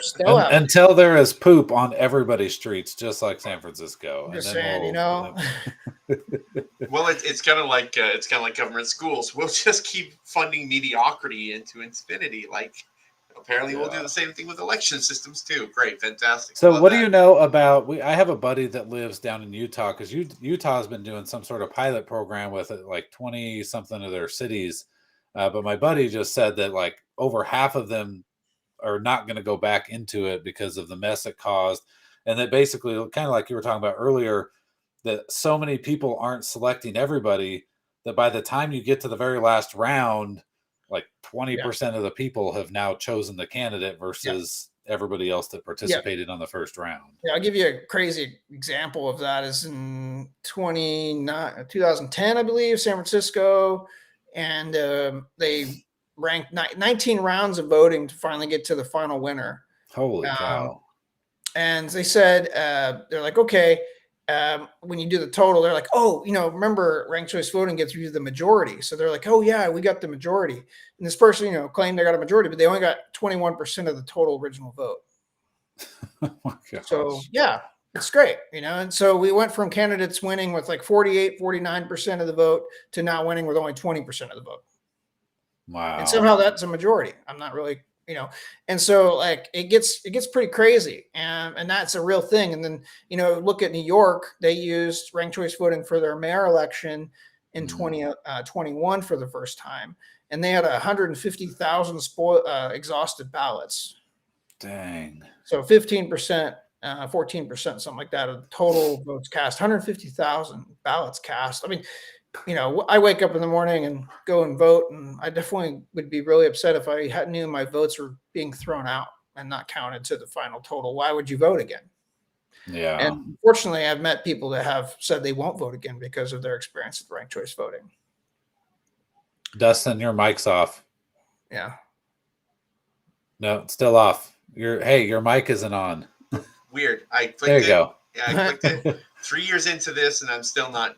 Speaker 3: still out
Speaker 1: until there is poop on everybody's streets, just like San Francisco.
Speaker 3: I'm just saying,
Speaker 2: Well, it's kind of like government schools. We'll just keep funding mediocrity into infinity. Apparently we'll do the same thing with election systems too. Great, fantastic.
Speaker 1: So what do you know about? I have a buddy that lives down in Utah because Utah has been doing some sort of pilot program with 20 something of their cities. But my buddy just said that over half of them are not going to go back into it because of the mess it caused. And that basically, kind of like you were talking about earlier, that so many people aren't selecting everybody that by the time you get to the very last round, 20% of the people have now chosen the candidate versus everybody else that participated on the first round.
Speaker 3: Yeah, I'll give you a crazy example of that is in 2010, I believe, San Francisco. And they ranked 19 rounds of voting to finally get to the final winner.
Speaker 1: Holy cow.
Speaker 3: And they said, they're like, okay, when you do the total, they're like, remember ranked choice voting gets you the majority. So they're like, oh yeah, we got the majority. And this person, claimed they got a majority, but they only got 21% of the total original vote.
Speaker 1: Oh
Speaker 3: so yeah, it's great, and so we went from candidates winning with 48, 49% of the vote to now winning with only 20% of the vote.
Speaker 1: Wow.
Speaker 3: And somehow that's a majority. I'm not really, and so it gets pretty crazy. And that's a real thing. And then, look at New York, they used ranked choice voting for their mayor election in 2021 for the first time. And they had 150,000 exhausted ballots.
Speaker 1: Dang.
Speaker 3: So 15%, 14%, something like that of the total votes cast, 150,000 ballots cast. I mean, I wake up in the morning and go and vote, and I definitely would be really upset if I knew my votes were being thrown out and not counted to the final total. Why would you vote again?
Speaker 1: Yeah.
Speaker 3: And unfortunately, I've met people that have said they won't vote again because of their experience with ranked choice voting.
Speaker 1: Dustin, your mic's off.
Speaker 3: Yeah.
Speaker 1: No, it's still off. Your mic isn't on.
Speaker 2: Weird. I clicked
Speaker 1: There you
Speaker 2: it.
Speaker 1: go.
Speaker 2: Yeah, I clicked it. 3 years into this, and I'm still not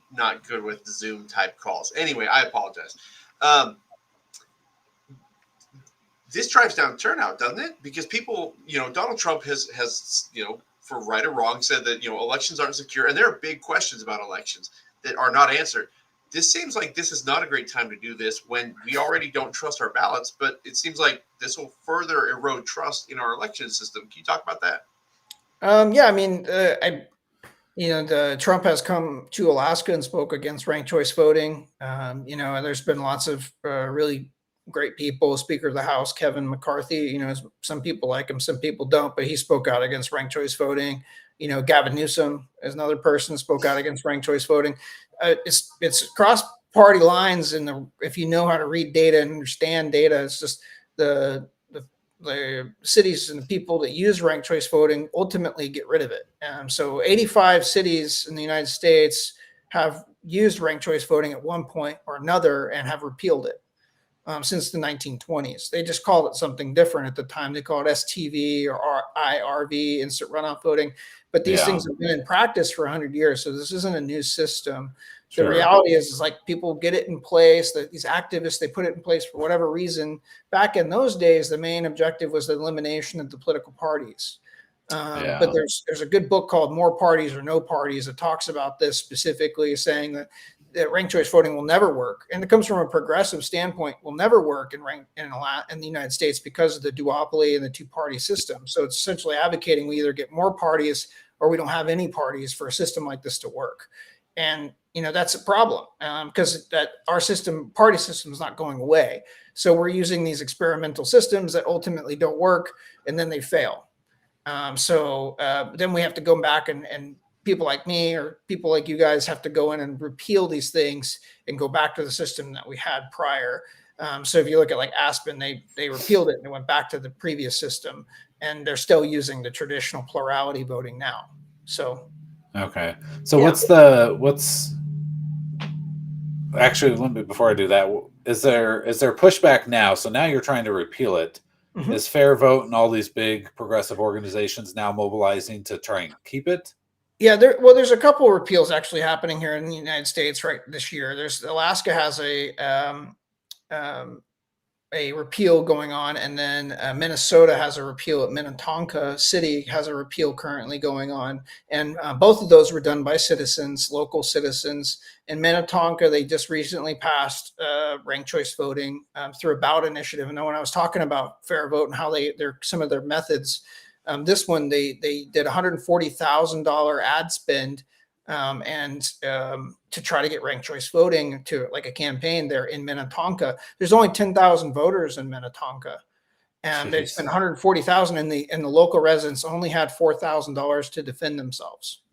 Speaker 2: good with the Zoom type calls. Anyway, I apologize. This drives down turnout, doesn't it? Because people, Donald Trump has for right or wrong, said that elections aren't secure, and there are big questions about elections that are not answered. This seems like this is not a great time to do this when we already don't trust our ballots, but it seems like this will further erode trust in our election system. Can you talk about that?
Speaker 3: Yeah, I mean, the Trump has come to Alaska and spoke against ranked choice voting. And there's been lots of really great people. Speaker of the House, Kevin McCarthy, some people like him, some people don't, but he spoke out against ranked choice voting. Gavin Newsom is another person, spoke out against ranked choice voting. It's cross party lines, and if you know how to read data and understand data, it's just the cities and the people that use ranked choice voting ultimately get rid of it. So 85 cities in the United States have used ranked choice voting at one point or another and have repealed it since the 1920s. They just called it something different at the time. They called it STV or IRV, instant runoff voting. But these things have been in practice for 100 years. So this isn't a new system.
Speaker 1: Sure.
Speaker 3: The reality is like people get it in place, that these activists, they put it in place for whatever reason. Back in those days, the main objective was the elimination of the political parties. But there's a good book called More Parties or No Parties that talks about this specifically, saying that ranked choice voting will never work. And it comes from a progressive standpoint, will never work in the United States because of the duopoly and the two-party system. So it's essentially advocating we either get more parties or we don't have any parties for a system like this to work. And that's a problem because that our party system is not going away. So we're using these experimental systems that ultimately don't work, and then they fail. Then we have to go back and people like me or people like you guys have to go in and repeal these things and go back to the system that we had prior. So if you look at like Aspen, they repealed it and it went back to the previous system, and they're still using the traditional plurality voting now. So.
Speaker 1: Okay. So what's actually, let me, before I do that, is there pushback now? So now you're trying to repeal it. Mm-hmm. Is Fair Vote and all these big progressive organizations now mobilizing to try and keep it?
Speaker 3: Yeah, there's a couple of repeals actually happening here in the United States right this year. Alaska has a repeal going on, and then Minnesota has a repeal at Minnetonka City has a repeal currently going on, and both of those were done by citizens, local citizens. In Minnetonka, they just recently passed ranked choice voting through a ballot initiative. And when I was talking about Fair Vote and how they're some of their methods, this one they did $140,000 ad spend to try to get ranked choice voting to like a campaign there in Minnetonka. There's only 10,000 voters in Minnetonka, and they spent 140,000, and the local residents only had $4,000 to defend themselves.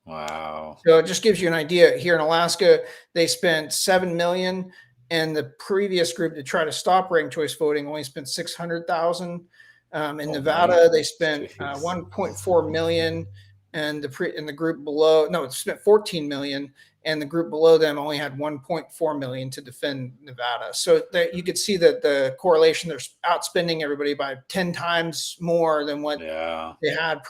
Speaker 1: Wow.
Speaker 3: So it just gives you an idea. Here in Alaska, they spent $7 million, and the previous group to try to stop ranked choice voting only spent $600,000. In Nevada, they spent $1.4 million. And the group below, it spent $14 million, and the group below them only had $1.4 million to defend Nevada. So that you could see that the correlation, they're outspending everybody by 10 times more than what they had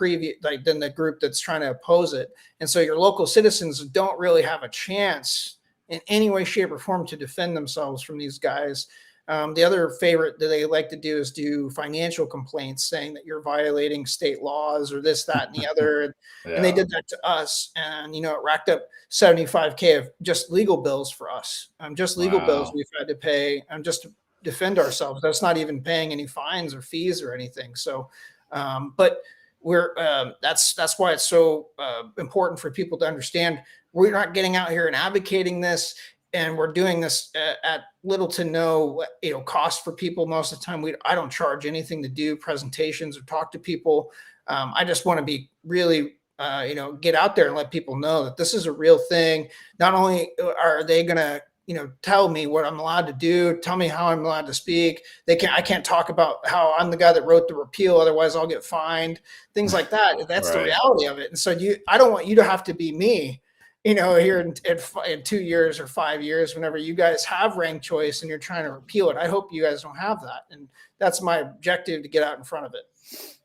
Speaker 3: than the group that's trying to oppose it. And so your local citizens don't really have a chance in any way, shape, or form to defend themselves from these guys. The other favorite that they like to do is do financial complaints saying that you're violating state laws or this, that, and the other. And they did that to us. And, it racked up $75,000 of just legal bills for us. Just legal bills we've had to pay just to defend ourselves. That's not even paying any fines or fees or anything. So, but that's why it's so important for people to understand we're not getting out here and advocating this. and we're doing this at little to no cost for people. Most of the time, I don't charge anything to do presentations or talk to people. I just want to be really get out there and let people know that this is a real thing. Not only are they going to tell me what I'm allowed to do, tell me how I'm allowed to speak. I can't talk about how I'm the guy that wrote the repeal, otherwise I'll get fined, things like that. That's the reality of it. And so I don't want you to have to be me, here in 2 years or 5 years, whenever you guys have ranked choice and you're trying to repeal it. I hope you guys don't have that. And that's my objective, to get out in front of it.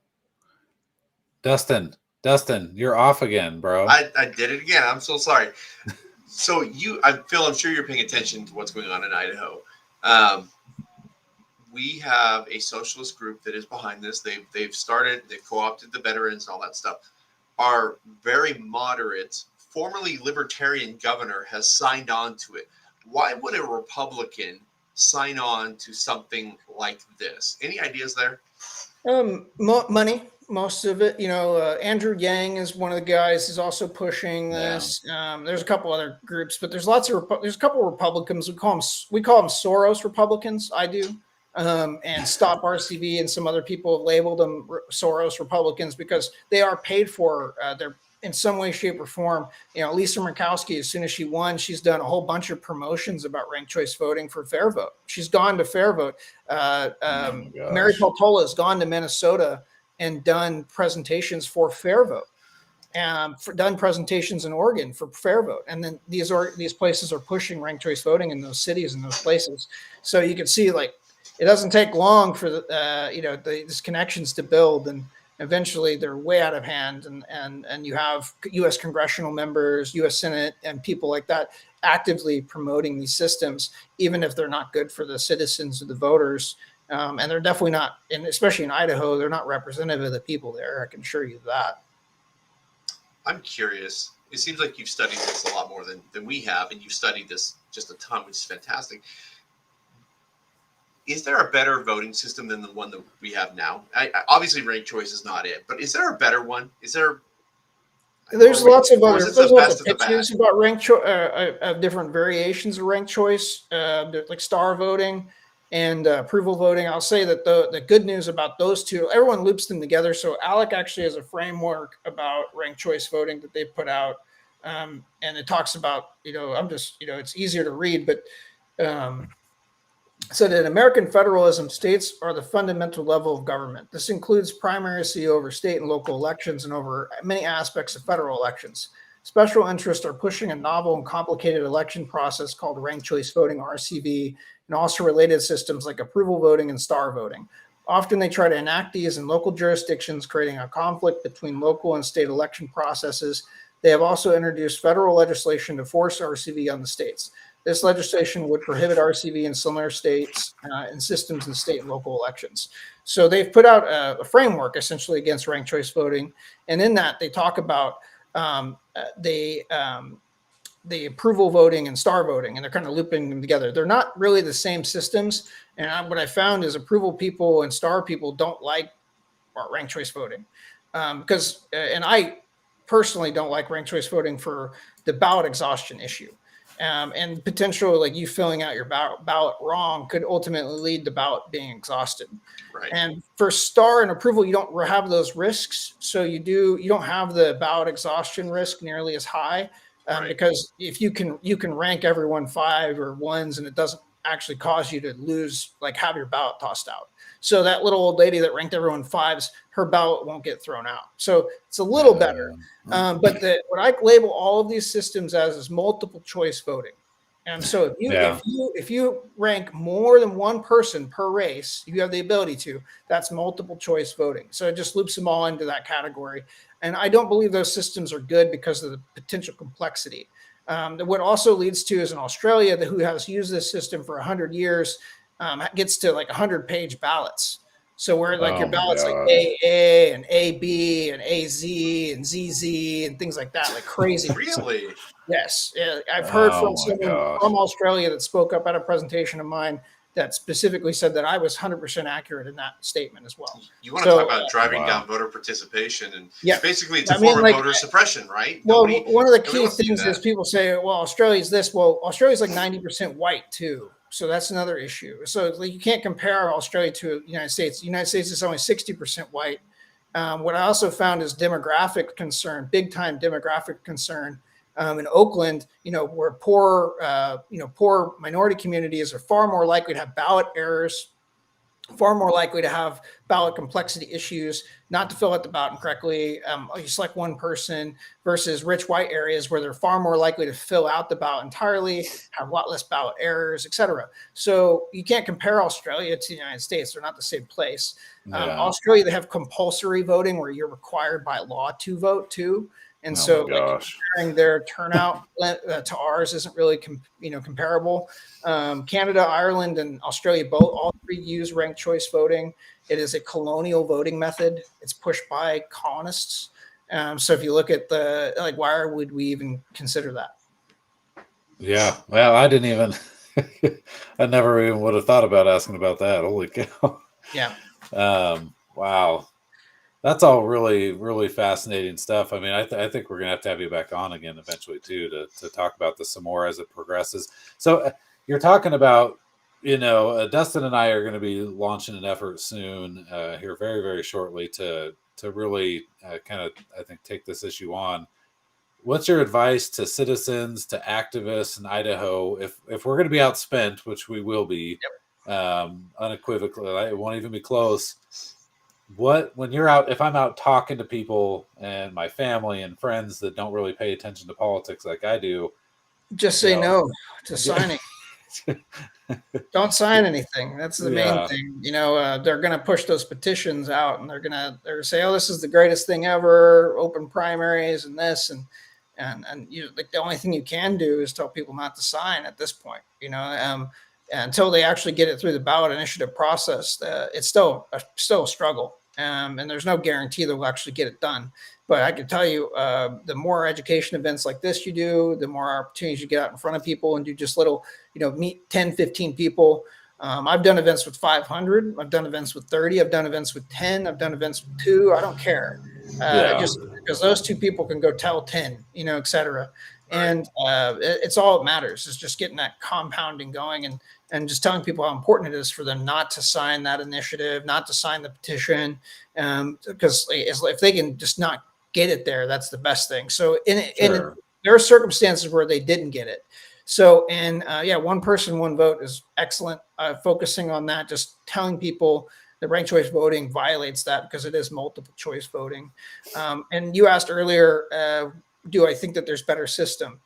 Speaker 1: Dustin, you're off again, bro.
Speaker 2: I did it again. I'm so sorry. So I'm sure you're paying attention to what's going on in Idaho. We have a socialist group that is behind this. They've co-opted the veterans and all that stuff. Our very moderate, formerly libertarian governor has signed on to it. Why would a Republican sign on to something like this? Any ideas there?
Speaker 3: Money. Most of it, Andrew Yang is one of the guys who's also pushing this. Yeah. There's a couple other groups, but there's a couple of Republicans. We call them Soros Republicans. I do, and Stop RCV and some other people have labeled them Soros Republicans because they are paid for. They're in some way, shape, or form. Lisa Murkowski, as soon as she won, she's done a whole bunch of promotions about ranked choice voting for Fair Vote. She's gone to Fair Vote. Mary Peltola has gone to Minnesota and done presentations for Fair Vote, and done presentations in Oregon for Fair Vote. And then these places are pushing ranked choice voting in those cities and those places. So you can see, like, it doesn't take long for these connections to build, and eventually they're way out of hand. And you have U.S. congressional members, U.S. Senate, and people like that actively promoting these systems, even if they're not good for the citizens or the voters. And they're definitely not, and especially in Idaho, they're not representative of the people there. I can assure you that.
Speaker 2: I'm curious. It seems like you've studied this a lot more than we have, and you've studied this just a ton, which is fantastic. Is there a better voting system than the one that we have now? Obviously, ranked choice is not it, but is there a better one?
Speaker 3: There's lots of other pitches about ranked choice, of different variations of ranked choice, like star voting and approval voting. I'll say that the good news about those two, everyone loops them together. So ALEC actually has a framework about ranked choice voting that they put out, and it talks about it's easier to read, but so that in American federalism, states are the fundamental level of government. This includes primacy over state and local elections and over many aspects of federal elections. Special interests are pushing a novel and complicated election process called ranked choice voting, RCV, and also related systems like approval voting and star voting. Often they try to enact these in local jurisdictions, creating a conflict between local and state election processes. They have also introduced federal legislation to force RCV on the states. This legislation would prohibit RCV in similar states and systems in state and local elections. So they've put out a framework essentially against ranked choice voting. And in that, they talk about the approval voting and star voting, and they're kind of looping them together. They're not really the same systems. And what I found is approval people and star people don't like ranked choice voting because, and I personally don't like ranked choice voting for the ballot exhaustion issue. And potentially, like, you filling out your ballot wrong could ultimately lead to ballot being exhausted.
Speaker 2: Right.
Speaker 3: And for star and approval, you don't have those risks. So you don't have the ballot exhaustion risk nearly as high
Speaker 2: Right.
Speaker 3: because if you can rank everyone 5 or 1s and it doesn't actually cause you to lose, like have your ballot tossed out. So that little old lady that ranked everyone 5s, her ballot won't get thrown out. So it's a little better. But what I label all of these systems as is multiple choice voting. And so if you rank more than one person per race, you have the ability to, that's multiple choice voting. So it just loops them all into that category. And I don't believe those systems are good because of the potential complexity. What also leads to is in Australia, who has used this system for 100 years, gets to like 100-page ballots. So where like your ballots like AA and AB and AZ and ZZ and things like that, like crazy.
Speaker 2: Really?
Speaker 3: Yes. I've heard from someone from Australia that spoke up at a presentation of mine that specifically said that I was 100% accurate in that statement as well.
Speaker 2: You want to talk about driving
Speaker 1: wow.
Speaker 2: down voter participation, and
Speaker 3: Yeah.
Speaker 2: basically it's a
Speaker 3: I mean,
Speaker 2: form
Speaker 3: like,
Speaker 2: of voter suppression, right?
Speaker 3: Well,
Speaker 2: Nobody,
Speaker 3: one of the
Speaker 2: nobody
Speaker 3: key
Speaker 2: wants to do
Speaker 3: things is
Speaker 2: that.
Speaker 3: people say, well, Australia's this. Well, Australia's like 90% white too. So that's another issue. So like, you can't compare Australia to the United States. The United States is only 60% white. What I also found is demographic concern, big time demographic concern. In Oakland, where poor minority communities are far more likely to have ballot errors, far more likely to have ballot complexity issues, not to fill out the ballot correctly. You select one person versus rich white areas where they're far more likely to fill out the ballot entirely, have a lot less ballot errors, etc. So you can't compare Australia to the United States. They're not the same place. Australia, they have compulsory voting where you're required by law to vote too. And so comparing their turnout to ours isn't really comparable. Canada, Ireland, and Australia all three use ranked choice voting. It is a colonial voting method. It's pushed by colonists. So if you look at why would we even consider that?
Speaker 1: Yeah, well, I didn't even. I never even would have thought about asking about that. Holy cow!
Speaker 3: Yeah.
Speaker 1: Wow. That's all really, really fascinating stuff. I mean, I think we're going to have you back on again eventually, too, to talk about this some more as it progresses. So you're talking about, Dustin and I are going to be launching an effort soon here very, very shortly to really kind of, I think, take this issue on. What's your advice to citizens, to activists in Idaho, if we're going to be outspent, which we will be, unequivocally, it won't even be close. When you're out, if I'm out talking to people and my family and friends that don't really pay attention to politics like I do,
Speaker 3: just say no to signing. Don't sign anything. That's the main thing. They're going to push those petitions out, and they're going to say, "Oh, this is the greatest thing ever." Open primaries and this, and the only thing you can do is tell people not to sign at this point. Until they actually get it through the ballot initiative process, it's still a struggle. And there's no guarantee they'll actually get it done. But I can tell you, the more education events like this you do, the more opportunities you get out in front of people and do just little, meet 10, 15 people. I've done events with 500. I've done events with 30. I've done events with 10. I've done events with 2. I don't care. Just because those 2 people can go tell 10, et cetera. And it's all that matters is just getting that compounding going and just telling people how important it is for them not to sign that initiative, not to sign the petition, because if they can just not get it there, that's the best thing. So there are circumstances where they didn't get it. So, one person, one vote is excellent. Focusing on that, just telling people that ranked choice voting violates that because it is multiple choice voting. And you asked earlier, do I think that there's better system?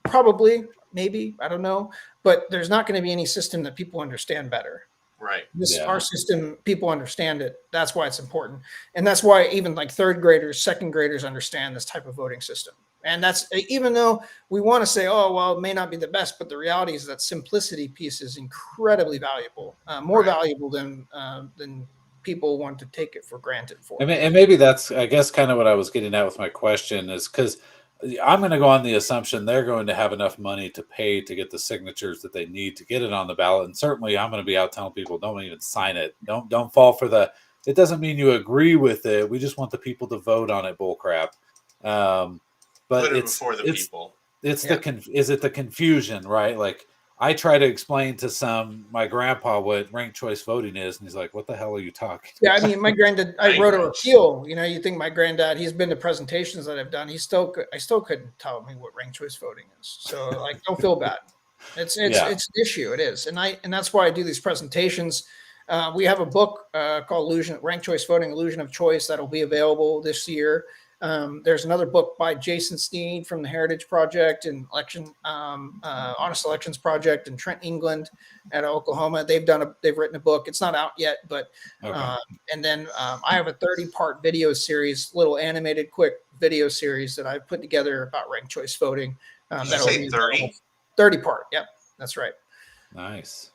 Speaker 3: Probably, maybe, I don't know, but there's not going to be any system that people understand better.
Speaker 2: Right.
Speaker 3: Our system, people understand it. That's why it's important. And that's why even like 3rd graders, 2nd graders understand this type of voting system. And that's, even though we want to say, oh, well, it may not be the best, but the reality is that simplicity piece is incredibly valuable, more valuable than people want to take it for granted for.
Speaker 1: And maybe that's, I guess, kind of what I was getting at with my question is because I'm going to go on the assumption they're going to have enough money to pay to get the signatures that they need to get it on the ballot. And certainly I'm going to be out telling people, don't even sign it. Don't fall for it doesn't mean you agree with it. We just want the people to vote on it. Bull crap. But
Speaker 2: put it before the people.
Speaker 1: Is it the confusion, right? Like I try to explain to my grandpa what ranked choice voting is, and he's like, "What the hell are you talking?"
Speaker 3: Yeah, I mean, my granddad, I wrote a repeal. You think my granddad, he's been to presentations that I've done. I still couldn't tell me what ranked choice voting is. So, don't feel bad. It's an issue. It is, and that's why I do these presentations. We have a book called Ranked Choice Voting: Illusion of Choice that'll be available this year. There's another book by Jason Sneed from the Heritage Project and Honest Elections Project in Trent, England, at Oklahoma. They've written a book. It's not out yet, but and then I have a 30-part video series, little animated, quick video series that I've put together about ranked choice voting.
Speaker 2: Did you say 30?
Speaker 3: 30 part. Yep, that's right.
Speaker 1: Nice.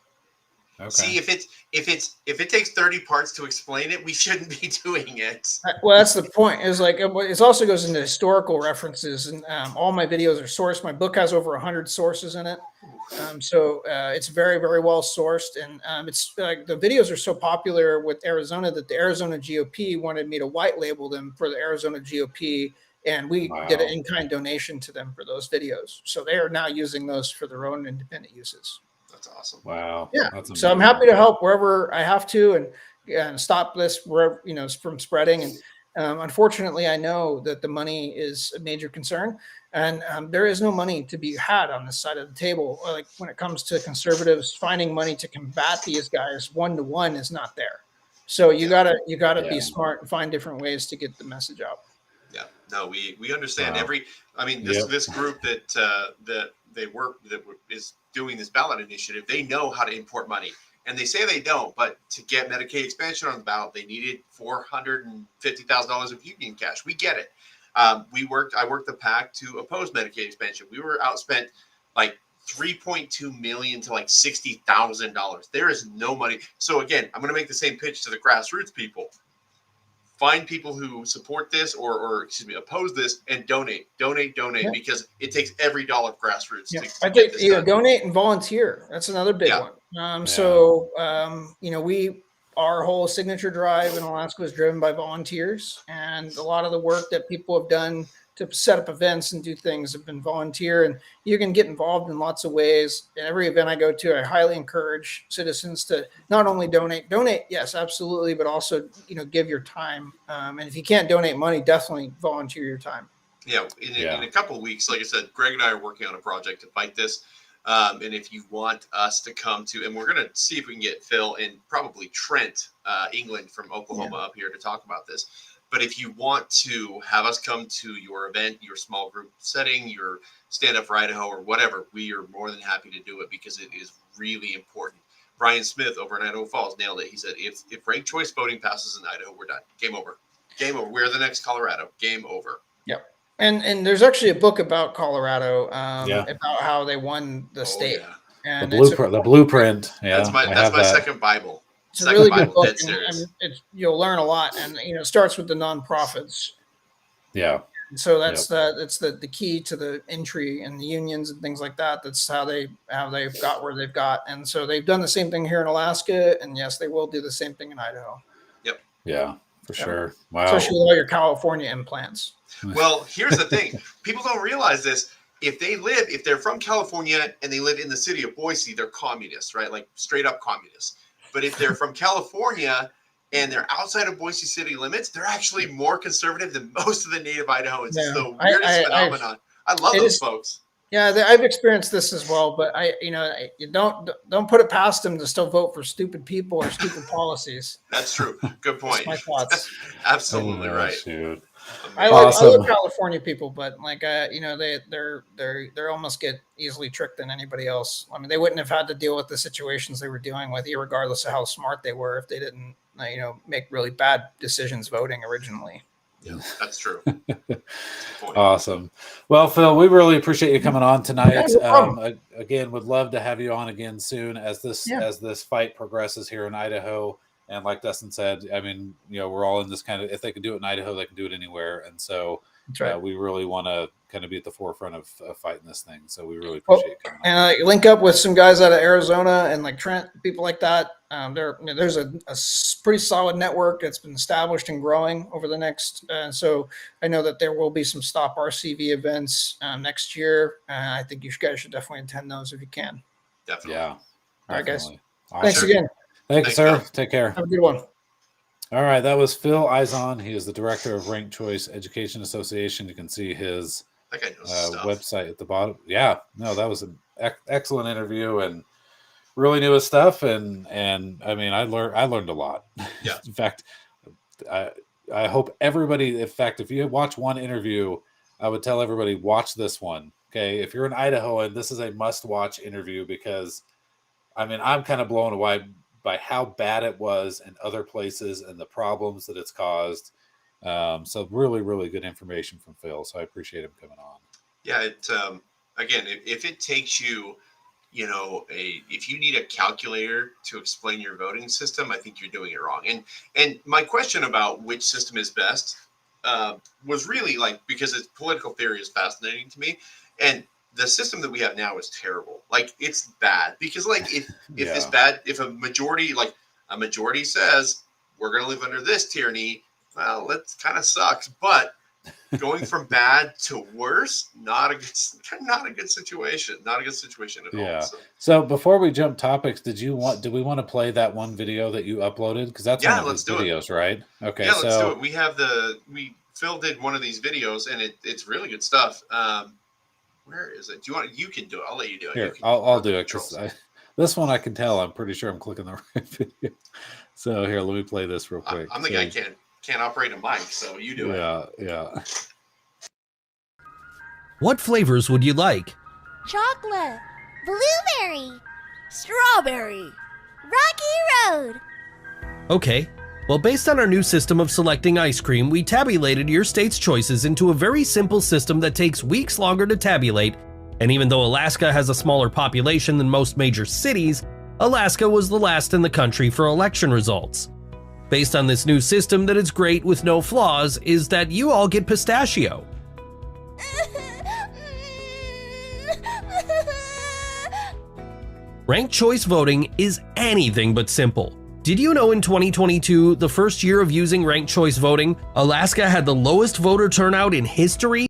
Speaker 2: See, if it takes 30 parts to explain it, we shouldn't be doing it.
Speaker 3: Well, that's the point. Is like it also goes into historical references, and all my videos are sourced. My book has over 100 sources in it, so it's very, very well sourced. And it's the videos are so popular with Arizona that the Arizona GOP wanted me to white label them for the Arizona GOP, and we did an in-kind donation to them for those videos. So they are now using those for their own independent uses.
Speaker 2: That's awesome.
Speaker 1: Wow.
Speaker 3: Yeah.
Speaker 1: That's
Speaker 3: so I'm happy to help wherever I have to and stop this wherever, from spreading. And unfortunately, I know that the money is a major concern, and there is no money to be had on this side of the table. Like when it comes to conservatives, finding money to combat these guys 1-to-1 is not there. So you gotta be smart and find different ways to get the message out.
Speaker 2: Yeah. No, we understand this group that they work that is doing this ballot initiative. They know how to import money, and they say they don't. But to get Medicaid expansion on the ballot, they needed $450,000 of union cash. We get it. I worked the PAC to oppose Medicaid expansion. We were outspent like $3.2 million to like $60,000. There is no money. So again, I'm going to make the same pitch to the grassroots people. Find people who support this or oppose this and donate because it takes every dollar of grassroots.
Speaker 3: I think donate and volunteer. That's another big one. So our whole signature drive in Alaska was driven by volunteers, and a lot of the work that people have done to set up events and do things have been volunteer, and you can get involved in lots of ways. And every event I go to, I highly encourage citizens to not only donate, yes, absolutely, but also, give your time. And if you can't donate money, definitely volunteer your time.
Speaker 2: Yeah. In a couple of weeks, like I said, Greg and I are working on a project to fight this. And if you want us to come to, and we're going to see if we can get Phil and probably Trent, England from Oklahoma up here to talk about this. But if you want to have us come to your event, your small group setting, your Stand Up for Idaho or whatever, we are more than happy to do it because it is really important. Brian Smith over in Idaho Falls nailed it. He said, if ranked choice voting passes in Idaho, we're done. Game over. We're the next Colorado. Game over.
Speaker 3: Yep. And there's actually a book about Colorado, about how they won the state.
Speaker 2: Yeah.
Speaker 3: And
Speaker 1: the blueprint. Yeah,
Speaker 2: that's my second Bible.
Speaker 3: It's a really good book. You'll learn a lot, and it starts with the nonprofits.
Speaker 1: Yeah.
Speaker 3: And so that's the key to the entry and the unions and things like that. That's how they've got where they've got, and so they've done the same thing here in Alaska, and yes, they will do the same thing in Idaho.
Speaker 2: Yep.
Speaker 1: Yeah, for sure. Wow.
Speaker 3: Especially with all your California implants.
Speaker 2: Well, here's the thing: people don't realize this. If they're from California and they live in the city of Boise, they're communists, right? Like straight up communists. But if they're from California and they're outside of Boise city limits, they're actually more conservative than most of the native Idahoans. Yeah. It's the weirdest phenomenon. I love those folks.
Speaker 3: Yeah, I've experienced this as well, but you don't put it past them to still vote for stupid people or stupid policies.
Speaker 2: That's true. Good point.
Speaker 3: That's my thoughts.
Speaker 2: Absolutely right.
Speaker 1: Shoot.
Speaker 3: I love California people, but they almost get easily tricked than anybody else. I mean, they wouldn't have had to deal with the situations they were dealing with, regardless of how smart they were, if they didn't, make really bad decisions voting originally.
Speaker 2: Yeah, that's true.
Speaker 1: Awesome. Well, Phil, we really appreciate you coming on tonight. Again, would love to have you on again soon as this fight progresses here in Idaho. And like Dustin said, I mean, we're all in this kind of, if they can do it in Idaho, they can do it anywhere. And so we really want to kind of be at the forefront of fighting this thing. So we really appreciate it.
Speaker 3: And link up with some guys out of Arizona and like Trent, people like that. There's a pretty solid network that's been established and growing over the next. So I know that there will be some Stop RCV events next year. I think you guys should definitely attend those if you can.
Speaker 2: Definitely.
Speaker 1: Yeah.
Speaker 3: All right, guys.
Speaker 1: Awesome.
Speaker 3: Thanks again.
Speaker 1: Thank you, sir. Take care.
Speaker 3: Have a good one.
Speaker 1: All right. That was Phil Izon. He is the director of Ranked Choice Education Association. You can see his website at the bottom. Yeah. No, that was an excellent interview and really knew his stuff. And I mean, I learned a lot.
Speaker 2: Yeah.
Speaker 1: In fact, I hope everybody, if you watch one interview, I would tell everybody, watch this one. Okay. If you're in Idaho, and this is a must-watch interview because, I mean, I'm kind of blown away by how bad it was in other places and the problems that it's caused. So really, really good information from Phil. So I appreciate him coming on.
Speaker 2: Yeah. Again, if it takes you if you need a calculator to explain your voting system, I think you're doing it wrong. And my question about which system is best was really like, because it's political theory is fascinating to me, and the system that we have now is terrible. Like, it's bad because, like, if it's bad, if a majority says we're going to live under this tyranny, well, that kind of sucks. But going from bad to worse, not a good situation. Not a good situation at all.
Speaker 1: So before we jump topics, do we want to play that one video that you uploaded? Because that's one of his videos, right? Okay.
Speaker 2: Yeah, let's do it. Phil did one of these videos, and it's really good stuff. Where is it? You can do it. I'll let you do it.
Speaker 1: Here, I'll do it. This one I can tell. I'm pretty sure I'm clicking the right video. So here, let me play this real quick.
Speaker 2: I'm the guy can't operate a mic, so you do it.
Speaker 1: Yeah.
Speaker 4: What flavors would you like?
Speaker 5: Chocolate, blueberry, strawberry, Rocky Road.
Speaker 4: Okay. Well, based on our new system of selecting ice cream, we tabulated your state's choices into a very simple system that takes weeks longer to tabulate, and even though Alaska has a smaller population than most major cities, Alaska was the last in the country for election results. Based on this new system that is great with no flaws is that you all get pistachio. Ranked choice voting is anything but simple. Did you know in 2022, the first year of using ranked choice voting, Alaska had the lowest voter turnout in history?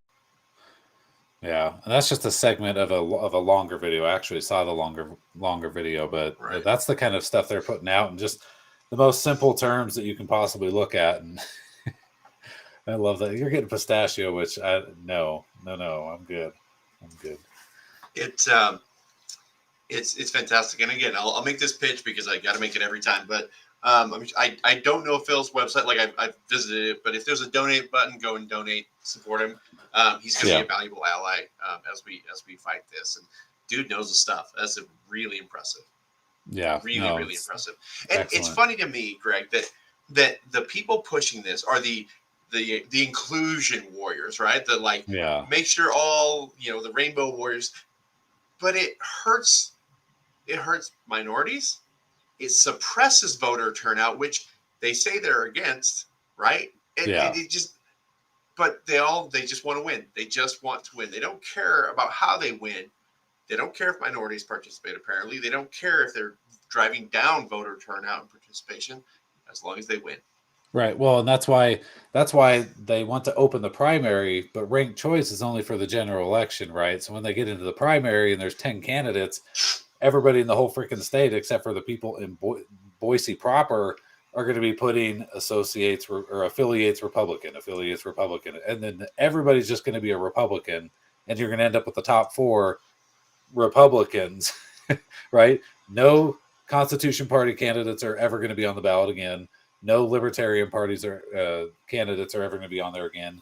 Speaker 1: Yeah, and that's just a segment of a longer video. I actually saw the longer video, but that's the kind of stuff they're putting out, and just the most simple terms that you can possibly look at. And I love that you're getting pistachio, which no, I'm good.
Speaker 2: It's fantastic. And again, I'll make this pitch because I got to make it every time. But I don't know Phil's website. Like, I've visited it, but if there's a donate button, go and donate, support him. He's going to be a valuable ally as we fight this. And dude knows the stuff. That's really impressive.
Speaker 1: Yeah,
Speaker 2: really impressive. And
Speaker 1: excellent.
Speaker 2: It's funny to me, Greg, that the people pushing this are the inclusion warriors, right? Make sure all the rainbow warriors. But it hurts minorities. It suppresses voter turnout, which they say they're against, right? But they just want to win. They just want to win. They don't care about how they win. They don't care if minorities participate, apparently. They don't care if they're driving down voter turnout and participation, as long as they win.
Speaker 1: Right. Well, and that's why they want to open the primary, but ranked choice is only for the general election, right? So when they get into the primary and there's 10 candidates, everybody in the whole freaking state, except for the people in Boise proper, are going to be putting affiliates Republican, and then everybody's just going to be a Republican, and you're going to end up with the top 4 Republicans, right? No Constitution Party candidates are ever going to be on the ballot again. No libertarian parties or candidates are ever going to be on there again.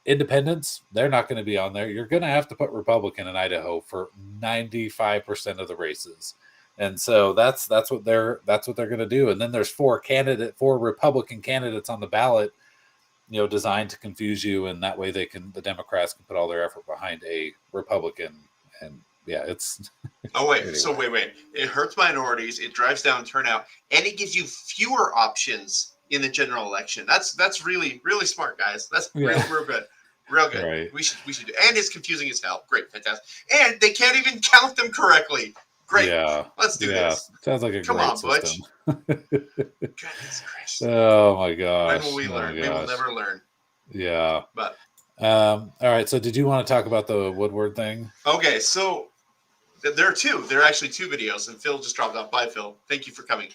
Speaker 1: Independents, they're not going to be on there. You're going to have to put Republican in Idaho for 95% of the races, and so that's what they're going to do. And then there's 4 Republican candidates on the ballot, designed to confuse you, and that way the Democrats can put all their effort behind a Republican. And yeah, it's.
Speaker 2: Oh wait,
Speaker 1: anyway.
Speaker 2: So wait. It hurts minorities. It drives down turnout, and it gives you fewer options in the general election. That's really smart, guys. That's real good, real good. Right. We should do. And it's confusing as hell. Great, fantastic. And they can't even count them correctly. Great. Yeah. Let's do this.
Speaker 1: Sounds like a
Speaker 2: Come
Speaker 1: great
Speaker 2: on,
Speaker 1: system.
Speaker 2: Butch. Goodness gracious.
Speaker 1: Oh my gosh.
Speaker 2: When will we learn? We will never learn.
Speaker 1: Yeah.
Speaker 2: But
Speaker 1: all right. So did you want to talk about the Woodward thing?
Speaker 2: Okay, so there are two. There are actually 2 videos, and Phil just dropped out. Bye, Phil. Thank you for coming.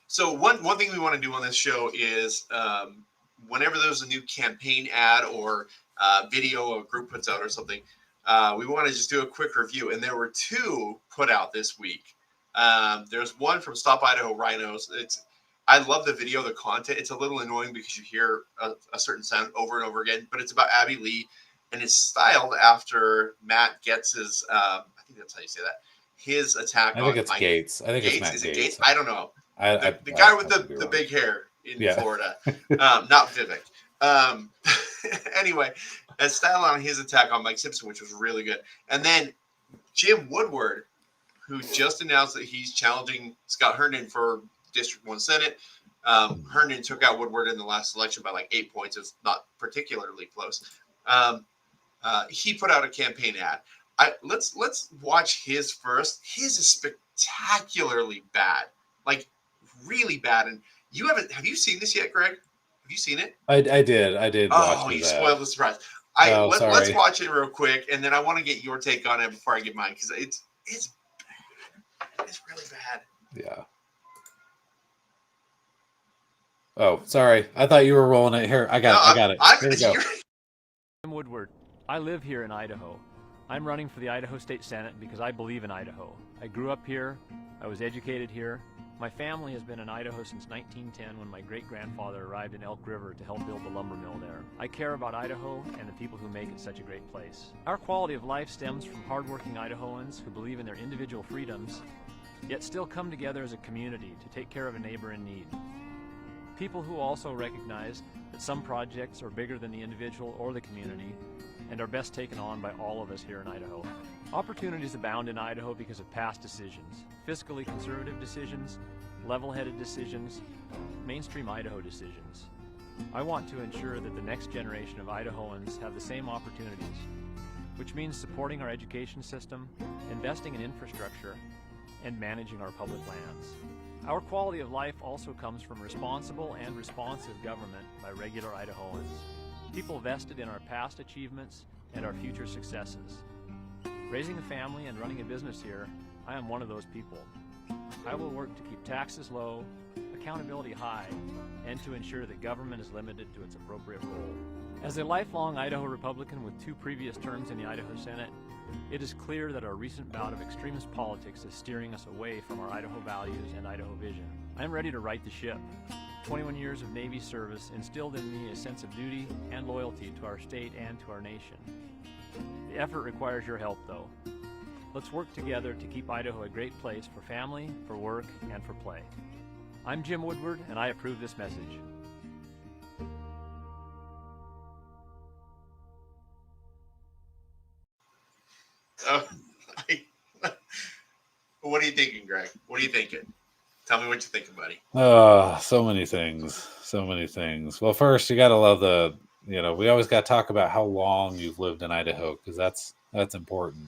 Speaker 2: So one thing we want to do on this show is whenever there's a new campaign ad or video a group puts out or something, we want to just do a quick review. And there were 2 put out this week. There's one from Stop Idaho Rhinos. I love the video, the content. It's a little annoying because you hear a certain sound over and over again, but it's about Abby Lee, and it's styled after Matt Getz's, I think that's how you say that, his attack on
Speaker 1: Gates. I think it's Matt
Speaker 2: Is
Speaker 1: Gates.
Speaker 2: it Gates? I don't know. The guy with the big hair in Florida, not Vivek. Anyway, as styled on his attack on Mike Simpson, which was really good. And then Jim Woodward, who just announced that he's challenging Scott Herndon for District 1 Senate. Herndon took out Woodward in the last election by like 8 points. It's not particularly close. He put out a campaign ad. Let's watch his first. His is spectacularly bad, like really bad. And have you seen this yet, Greg? Have you seen it?
Speaker 1: I did.
Speaker 2: Oh, you spoiled the surprise. Let's watch it real quick, and then I want to get your take on it before I get mine, because it's bad. It's really bad.
Speaker 1: Yeah. Oh, sorry. I thought you were rolling it here. I got it. Here we go.
Speaker 6: I'm Woodward. I live here in Idaho. I'm running for the Idaho State Senate because I believe in Idaho. I grew up here. I was educated here. My family has been in Idaho since 1910, when my great-grandfather arrived in Elk River to help build the lumber mill there. I care about Idaho and the people who make it such a great place. Our quality of life stems from hardworking Idahoans who believe in their individual freedoms, yet still come together as a community to take care of a neighbor in need. People who also recognize that some projects are bigger than the individual or the community, and are best taken on by all of us here in Idaho. Opportunities abound in Idaho because of past decisions, fiscally conservative decisions, level-headed decisions, mainstream Idaho decisions. I want to ensure that the next generation of Idahoans have the same opportunities, which means supporting our education system, investing in infrastructure, and managing our public lands. Our quality of life also comes from responsible and responsive government by regular Idahoans, people vested in our past achievements and our future successes. Raising a family and running a business here, I am one of those people. I will work to keep taxes low, accountability high, and to ensure that government is limited to its appropriate role. As a lifelong Idaho Republican with 2 previous terms in the Idaho Senate, it is clear that our recent bout of extremist politics is steering us away from our Idaho values and Idaho vision. I am ready to right the ship. 21 years of Navy service instilled in me a sense of duty and loyalty to our state and to our nation. The effort requires your help, though. Let's work together to keep Idaho a great place for family, for work, and for play. I'm Jim Woodward, and I approve this message.
Speaker 2: What are you thinking, Greg? What are you thinking? Tell me what you're thinking, buddy.
Speaker 1: So many things. Well, first, you got to love we always got to talk about how long you've lived in Idaho, because that's important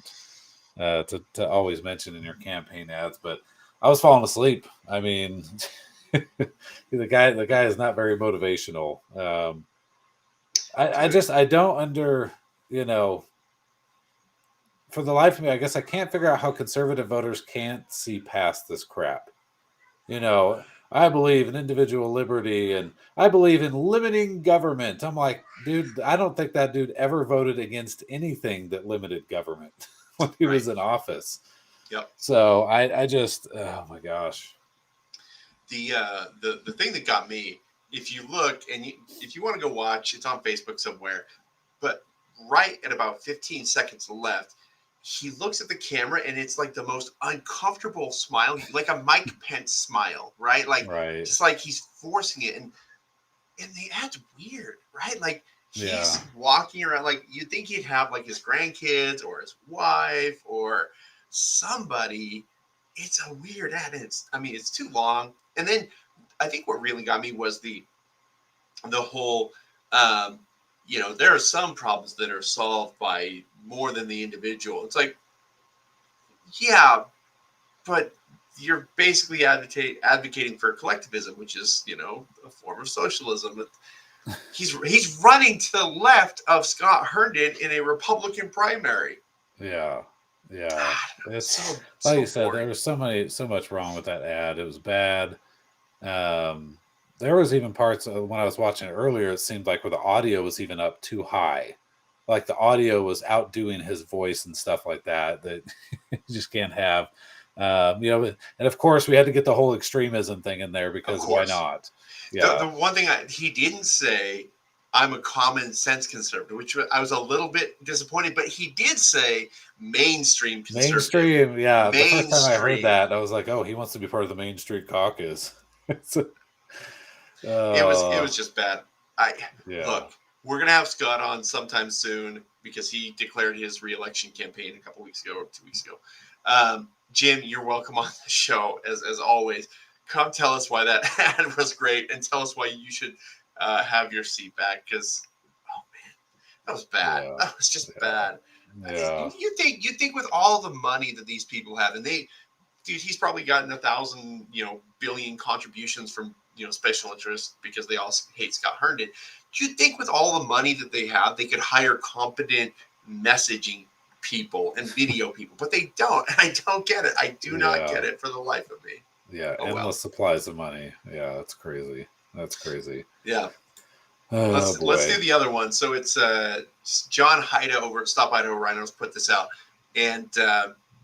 Speaker 1: to always mention in your campaign ads. But I was falling asleep. I mean, the guy is not very motivational. I don't for the life of me, I guess I can't figure out how conservative voters can't see past this crap. I believe in individual liberty and I believe in limiting government. I'm like, dude, I don't think that dude ever voted against anything that limited government when he was in office.
Speaker 2: Yep.
Speaker 1: So I just, oh my gosh.
Speaker 2: The thing that got me, if you look and if you want to go watch, it's on Facebook somewhere, but right at about 15 seconds left, he looks at the camera and it's like the most uncomfortable smile, like a Mike Pence smile, right? Just like he's forcing it. And the ad's weird, right? Like he's walking around, like you'd think he'd have like his grandkids or his wife or somebody. It's a weird ad. It's too long. And then I think what really got me was the whole, there are some problems that are solved by more than the individual. It's like, yeah, but you're basically advocating for collectivism, which is, a form of socialism. He's running to the left of Scott Herndon in a Republican primary.
Speaker 1: Yeah. God, it's
Speaker 2: so
Speaker 1: like you said,
Speaker 2: boring.
Speaker 1: there was so much wrong with that ad. It was bad. There was even parts when I was watching it earlier, it seemed like where the audio was even up too high. Like the audio was outdoing his voice and stuff like that you just can't have. And of course we had to get the whole extremism thing in there because why not? Yeah.
Speaker 2: The one thing he didn't say, I'm a common sense conservative, which I was a little bit disappointed, but he did say mainstream conservative.
Speaker 1: Mainstream, yeah. The first time I heard that, I was like, oh, he wants to be part of the Main Street Caucus.
Speaker 2: It was just bad. Look, We're going to have Scott on sometime soon because he declared his re-election campaign a couple weeks ago or 2 weeks ago. Jim, you're welcome on the show as always. Come tell us why that ad was great and tell us why you should have your seat back because, oh man, that was bad.
Speaker 1: Yeah.
Speaker 2: That was just bad.
Speaker 1: Yeah.
Speaker 2: You think with all the money that these people have, and dude, he's probably gotten 1,000, billion contributions from, special interests because they all hate Scott Herndon. Do you think with all the money that they have, they could hire competent messaging people and video people? But they don't. And I don't get it. I do not get it for the life of me.
Speaker 1: Yeah, endless supplies of money. Yeah, that's crazy. That's crazy.
Speaker 2: Yeah.
Speaker 1: Oh,
Speaker 2: let's do the other one. So it's John Haida over at Stop Idaho Rhinos put this out. And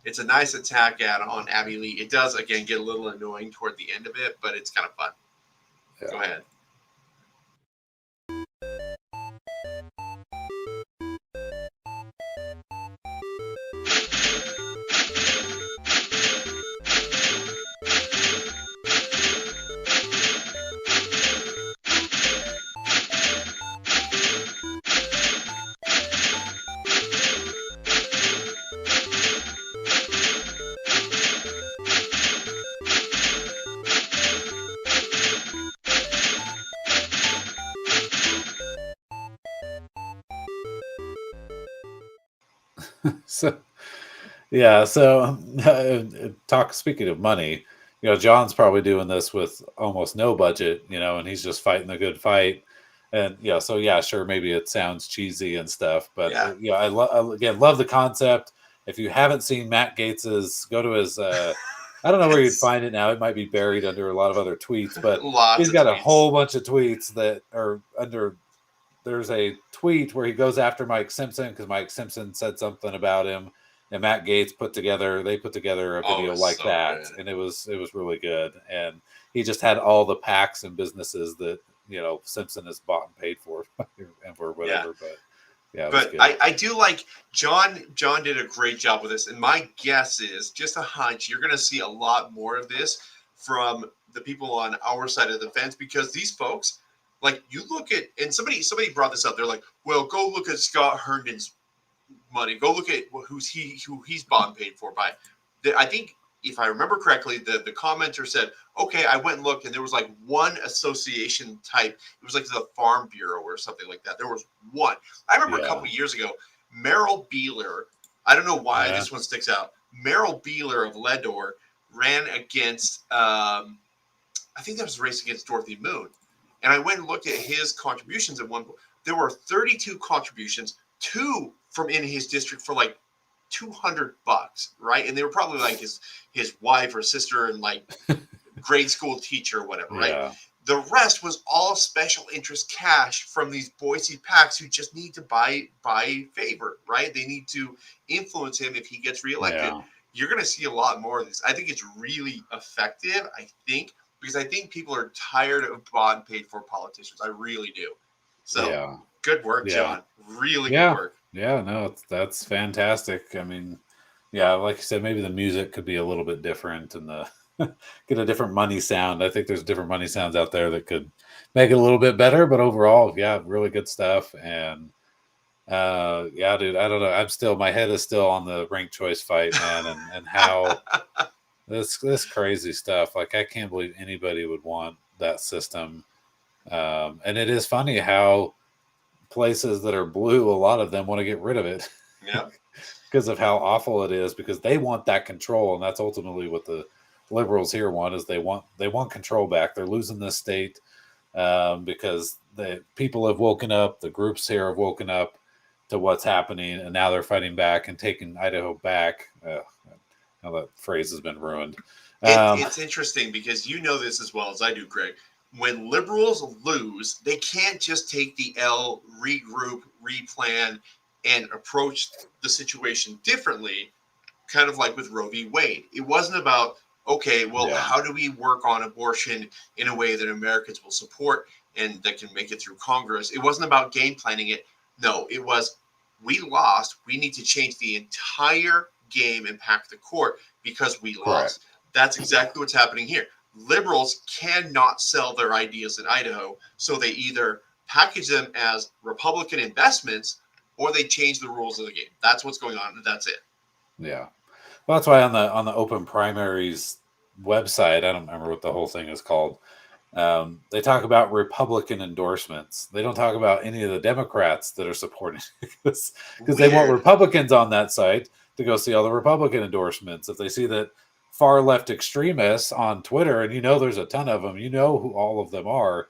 Speaker 2: it's a nice attack ad on Abby Lee. It does, again, get a little annoying toward the end of it, but it's kind of fun.
Speaker 1: Yeah.
Speaker 2: Go ahead.
Speaker 1: Speaking of money, John's probably doing this with almost no budget, and he's just fighting the good fight. And sure, maybe it sounds cheesy and stuff, but I love the concept. If you haven't seen Matt Gates's, go to his I don't know where you'd find it now. It might be buried under a lot of other tweets, but he's got a whole bunch of tweets that are under. There's a tweet where he goes after Mike Simpson because Mike Simpson said something about him, and Matt Gates put together a video like that, good. And it was really good. And he just had all the PACs and businesses that Simpson has bought and paid for and for whatever.
Speaker 2: Yeah. But I do like John. John did a great job with this, and my guess is just a hunch. You're going to see a lot more of this from the people on our side of the fence because these folks. Like you look at, and somebody brought this up. They're like, well, go look at Scott Herndon's money. Go look at who he's bought and paid for by. I think if I remember correctly, the commenter said, okay, I went and looked, and there was like one association type. It was like the Farm Bureau or something like that. There was one. I remember a couple of years ago, Merrill Beeler. I don't know why this one sticks out. Merrill Beeler of Ledor ran against. I think that was a race against Dorothy Moon. And I went and looked at his contributions at one point. There were 32 contributions, 2 from in his district for like $200, right? And they were probably like his wife or sister and like grade school teacher or whatever, right?
Speaker 1: Yeah.
Speaker 2: The rest was all special interest cash from these Boise PACs who just need to buy favor, right? They need to influence him if he gets reelected. Yeah. You're going to see a lot more of this. I think it's really effective, because I think people are tired of bought and paid for politicians. I really do. So good work, John. Really good work.
Speaker 1: Yeah, no, that's fantastic. I mean, like you said, maybe the music could be a little bit different and get a different money sound. I think there's different money sounds out there that could make it a little bit better, but overall, really good stuff. And dude, I don't know. My head is still on the ranked choice fight, man, and how this crazy stuff. Like, I can't believe anybody would want that system. And it is funny how places that are blue, a lot of them want to get rid of it.
Speaker 2: Yeah.
Speaker 1: Because of how awful it is, because they want that control. And that's ultimately what the liberals here want, is they want control back. They're losing this state because the people have woken up, the groups here have woken up to what's happening, and now they're fighting back and taking Idaho back. Now that phrase has been ruined.
Speaker 2: It's interesting because you know this as well as I do, Greg. When liberals lose, they can't just take the L, regroup, replan, and approach the situation differently, kind of like with Roe v. Wade. It wasn't about, okay, well, how do we work on abortion in a way that Americans will support and that can make it through Congress? It wasn't about game planning it. No, it was, we lost. We need to change the entire game and pack the court because we lost.
Speaker 1: Correct.
Speaker 2: That's exactly what's happening here. Liberals cannot sell their ideas in Idaho, so they either package them as Republican investments, or they change the rules of the game. That's what's going on, and that's it.
Speaker 1: Yeah. Well, that's why on the open primaries website, I don't remember what the whole thing is called. They talk about Republican endorsements. They don't talk about any of the Democrats that are supporting because they want Republicans on that site to go see all the Republican endorsements. If they see that far left extremists on Twitter, and there's a ton of them, who all of them are,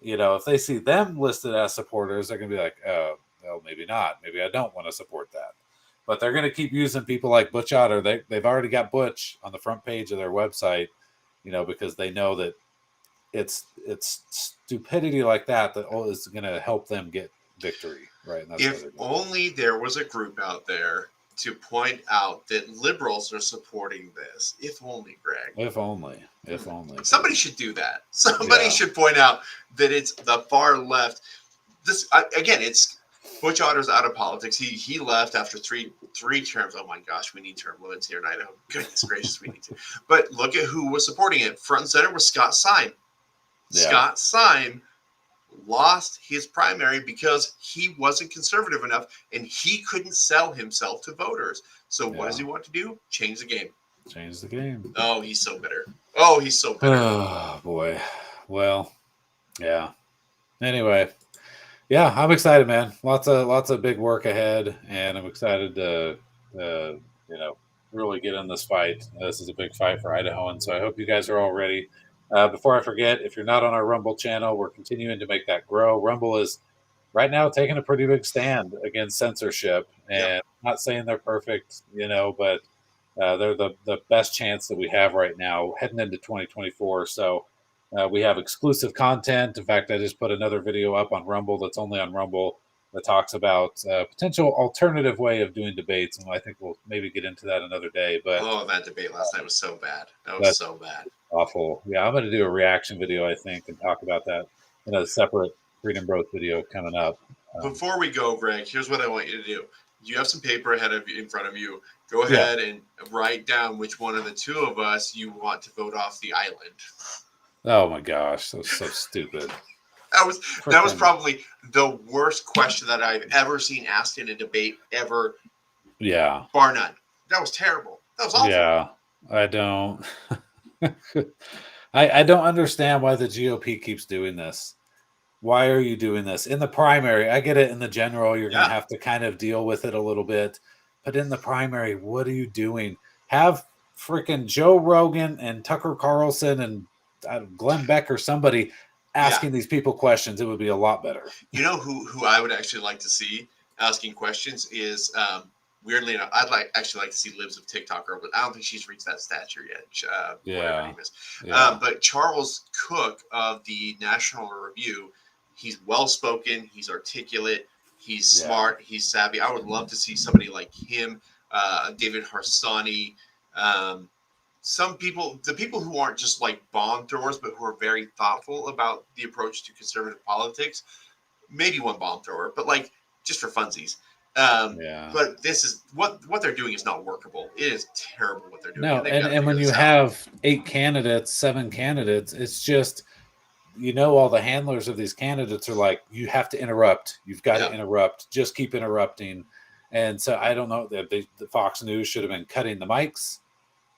Speaker 1: if they see them listed as supporters, they're going to be like, oh, well, maybe not. Maybe I don't want to support that. But they're going to keep using people like Butch Otter. They've already got Butch on the front page of their website, because they know that it's stupidity like that is going to help them get victory, right? And that's
Speaker 2: if only there was a group out there to point out that liberals are supporting this. If only, Greg.
Speaker 1: If only.
Speaker 2: Somebody should do that. Somebody should point out that it's the far left. It's Butch Otter's out of politics. He left after three terms. Oh my gosh, we need term limits here in Idaho. Goodness gracious, we need to. But look at who was supporting it. Front and center was Scott Syme. Yeah. Scott Syme lost his primary because he wasn't conservative enough and he couldn't sell himself to voters. So what does he want to do? Change the game.
Speaker 1: Change the game.
Speaker 2: Oh, he's so bitter. Oh,
Speaker 1: boy. Well, yeah. Anyway, yeah, I'm excited, man. Lots of big work ahead, and I'm excited to really get in this fight. This is a big fight for Idaho, and so I hope you guys are all ready. Before I forget, if you're not on our Rumble channel, we're continuing to make that grow. Rumble is right now taking a pretty big stand against censorship, and I'm not saying they're perfect, but they're the best chance that we have right now heading into 2024. So we have exclusive content. In fact, I just put another video up on Rumble that's only on Rumble that talks about a potential alternative way of doing debates, and I think we'll maybe get into that another day. But
Speaker 2: that debate last night was so bad. That was so bad.
Speaker 1: Awful. Yeah, I'm going to do a reaction video, I think, and talk about that in a separate Freedom Growth video coming up.
Speaker 2: Before we go, Greg, here's what I want you to do. You have some paper in front of you. Go ahead and write down which one of the two of us you want to vote off the island.
Speaker 1: Oh my gosh, that's so stupid.
Speaker 2: That was probably the worst question that I've ever seen asked in a debate ever.
Speaker 1: Yeah.
Speaker 2: Bar none. That was terrible. That was awful.
Speaker 1: Yeah. I don't I don't understand why the GOP keeps doing this. Why are you doing this? In the primary, I get it. In the general, you're going to have to kind of deal with it a little bit. But in the primary, what are you doing? Have freaking Joe Rogan and Tucker Carlson and Glenn Beck or somebody asking these people questions. It would be a lot better.
Speaker 2: You know who I would actually like to see asking questions is weirdly enough, I'd actually like to see Libs of TikTok girl, but I don't think she's reached that stature yet. Whatever her name is. But Charles Cook of the National Review, he's well-spoken, he's articulate, he's smart, he's savvy. I would love to see somebody like him, David Harsanyi, the people who aren't just like bomb throwers, but who are very thoughtful about the approach to conservative politics. Maybe one bomb thrower, but like just for funsies. But this is what they're doing is not workable. It is terrible what they're doing.
Speaker 1: No, and when you have 7 candidates, it's just, all the handlers of these candidates are like, you have to interrupt. You've got to interrupt. Just keep interrupting. And so I don't know, the Fox News should have been cutting the mics.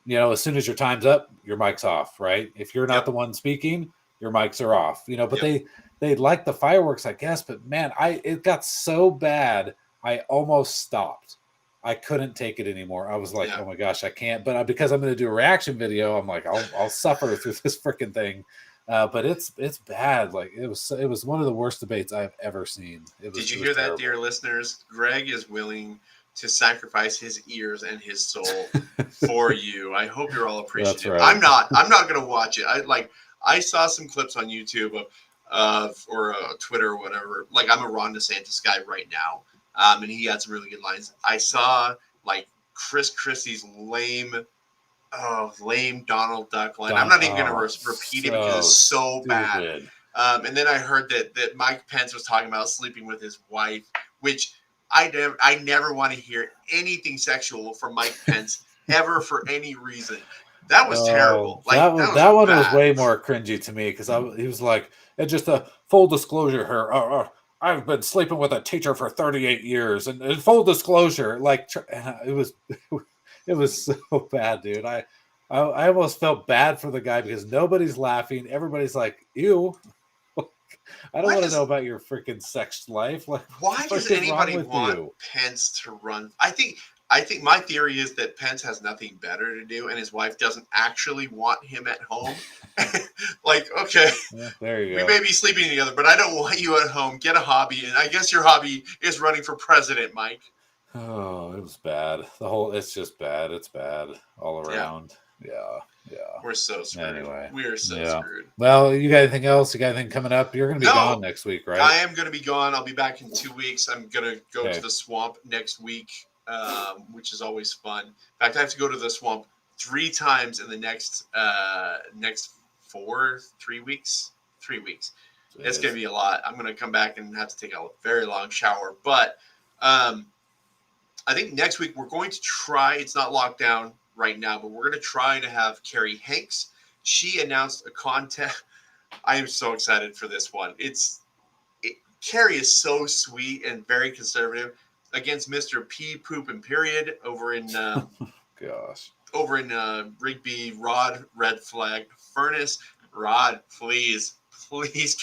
Speaker 1: As soon as your time's up, your mic's off, right? If you're not the one speaking, your mics are off. But they like the fireworks, I guess. But man, it got so bad, I almost stopped. I couldn't take it anymore. I was like, oh my gosh, I can't. But because I'm going to do a reaction video, I'm like, I'll suffer through this freaking thing. But it's bad. Like it was one of the worst debates I've ever seen.
Speaker 2: Did you hear that, dear listeners? Greg is willing to sacrifice his ears and his soul for you. I hope you're all appreciative.
Speaker 1: Right.
Speaker 2: I'm not going to watch it. I saw some clips on YouTube or Twitter or whatever. Like I'm a Ron DeSantis guy right now. And he had some really good lines. I saw like Chris Christie's lame Donald Duck line. I'm not even going to repeat it because it's so bad. And then I heard that Mike Pence was talking about sleeping with his wife, which I never want to hear anything sexual from Mike Pence ever for any reason. That was terrible. Like
Speaker 1: that one was
Speaker 2: bad.
Speaker 1: way more cringy to me because he was like, and just a full disclosure here. I've been sleeping with a teacher for 38 years, and full disclosure, like it was so bad, dude. I almost felt bad for the guy because nobody's laughing. Everybody's like, ew. I don't want to know about your freaking sex life. Like,
Speaker 2: why does anybody want Pence to run? I think my theory is that Pence has nothing better to do, and his wife doesn't actually want him at home. Like, okay,
Speaker 1: there you go.
Speaker 2: We may be sleeping together, but I don't want you at home. Get a hobby, and I guess your hobby is running for president, Mike.
Speaker 1: Oh, it was bad. It's just bad. It's bad all around. Yeah.
Speaker 2: We're so screwed. Anyway, we are so screwed.
Speaker 1: Well, you got anything else? You got anything coming up? You're going to be gone next week, right?
Speaker 2: I am going to be gone. I'll be back in 2 weeks. I'm going to go to the swamp next week, which is always fun. In fact, I have to go to the swamp 3 times in the next 3 weeks. 3 weeks. It's going to be a lot. I'm going to come back and have to take a very long shower. But I think next week we're going to try. It's not locked down right now, but we're going to try to have Carrie Hanks. She announced a contest. I am so excited for this one. Carrie is so sweet and very conservative against Mr. P Poop and Period over in Rigby. Rod Red Flag Furnace. Rod, please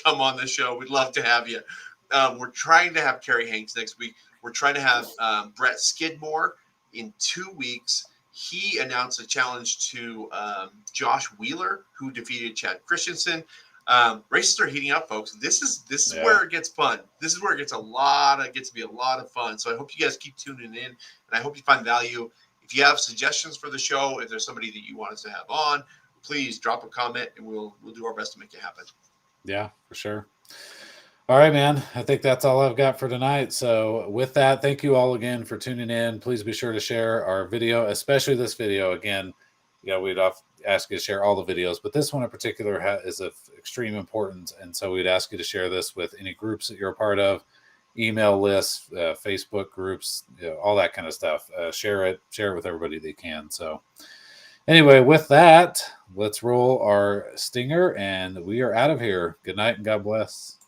Speaker 2: come on the show. We'd love to have you. We're trying to have Carrie Hanks next week. We're trying to have Brett Skidmore in 2 weeks. He announced a challenge to Josh Wheeler, who defeated Chad Christensen. Races are heating up, folks. This is where it gets fun. This is where it gets to be a lot of fun. So I hope you guys keep tuning in, and I hope you find value. If you have suggestions for the show, if there's somebody that you want us to have on, please drop a comment, and we'll do our best to make it happen.
Speaker 1: Yeah, for sure. All right, man. I think that's all I've got for tonight. So with that, thank you all again for tuning in. Please be sure to share our video, especially this video. Again, we'd ask you to share all the videos, but this one in particular is of extreme importance. And so we'd ask you to share this with any groups that you're a part of, email lists, Facebook groups, all that kind of stuff. Share it with everybody that can. So anyway, with that, let's roll our stinger and we are out of here. Good night and God bless.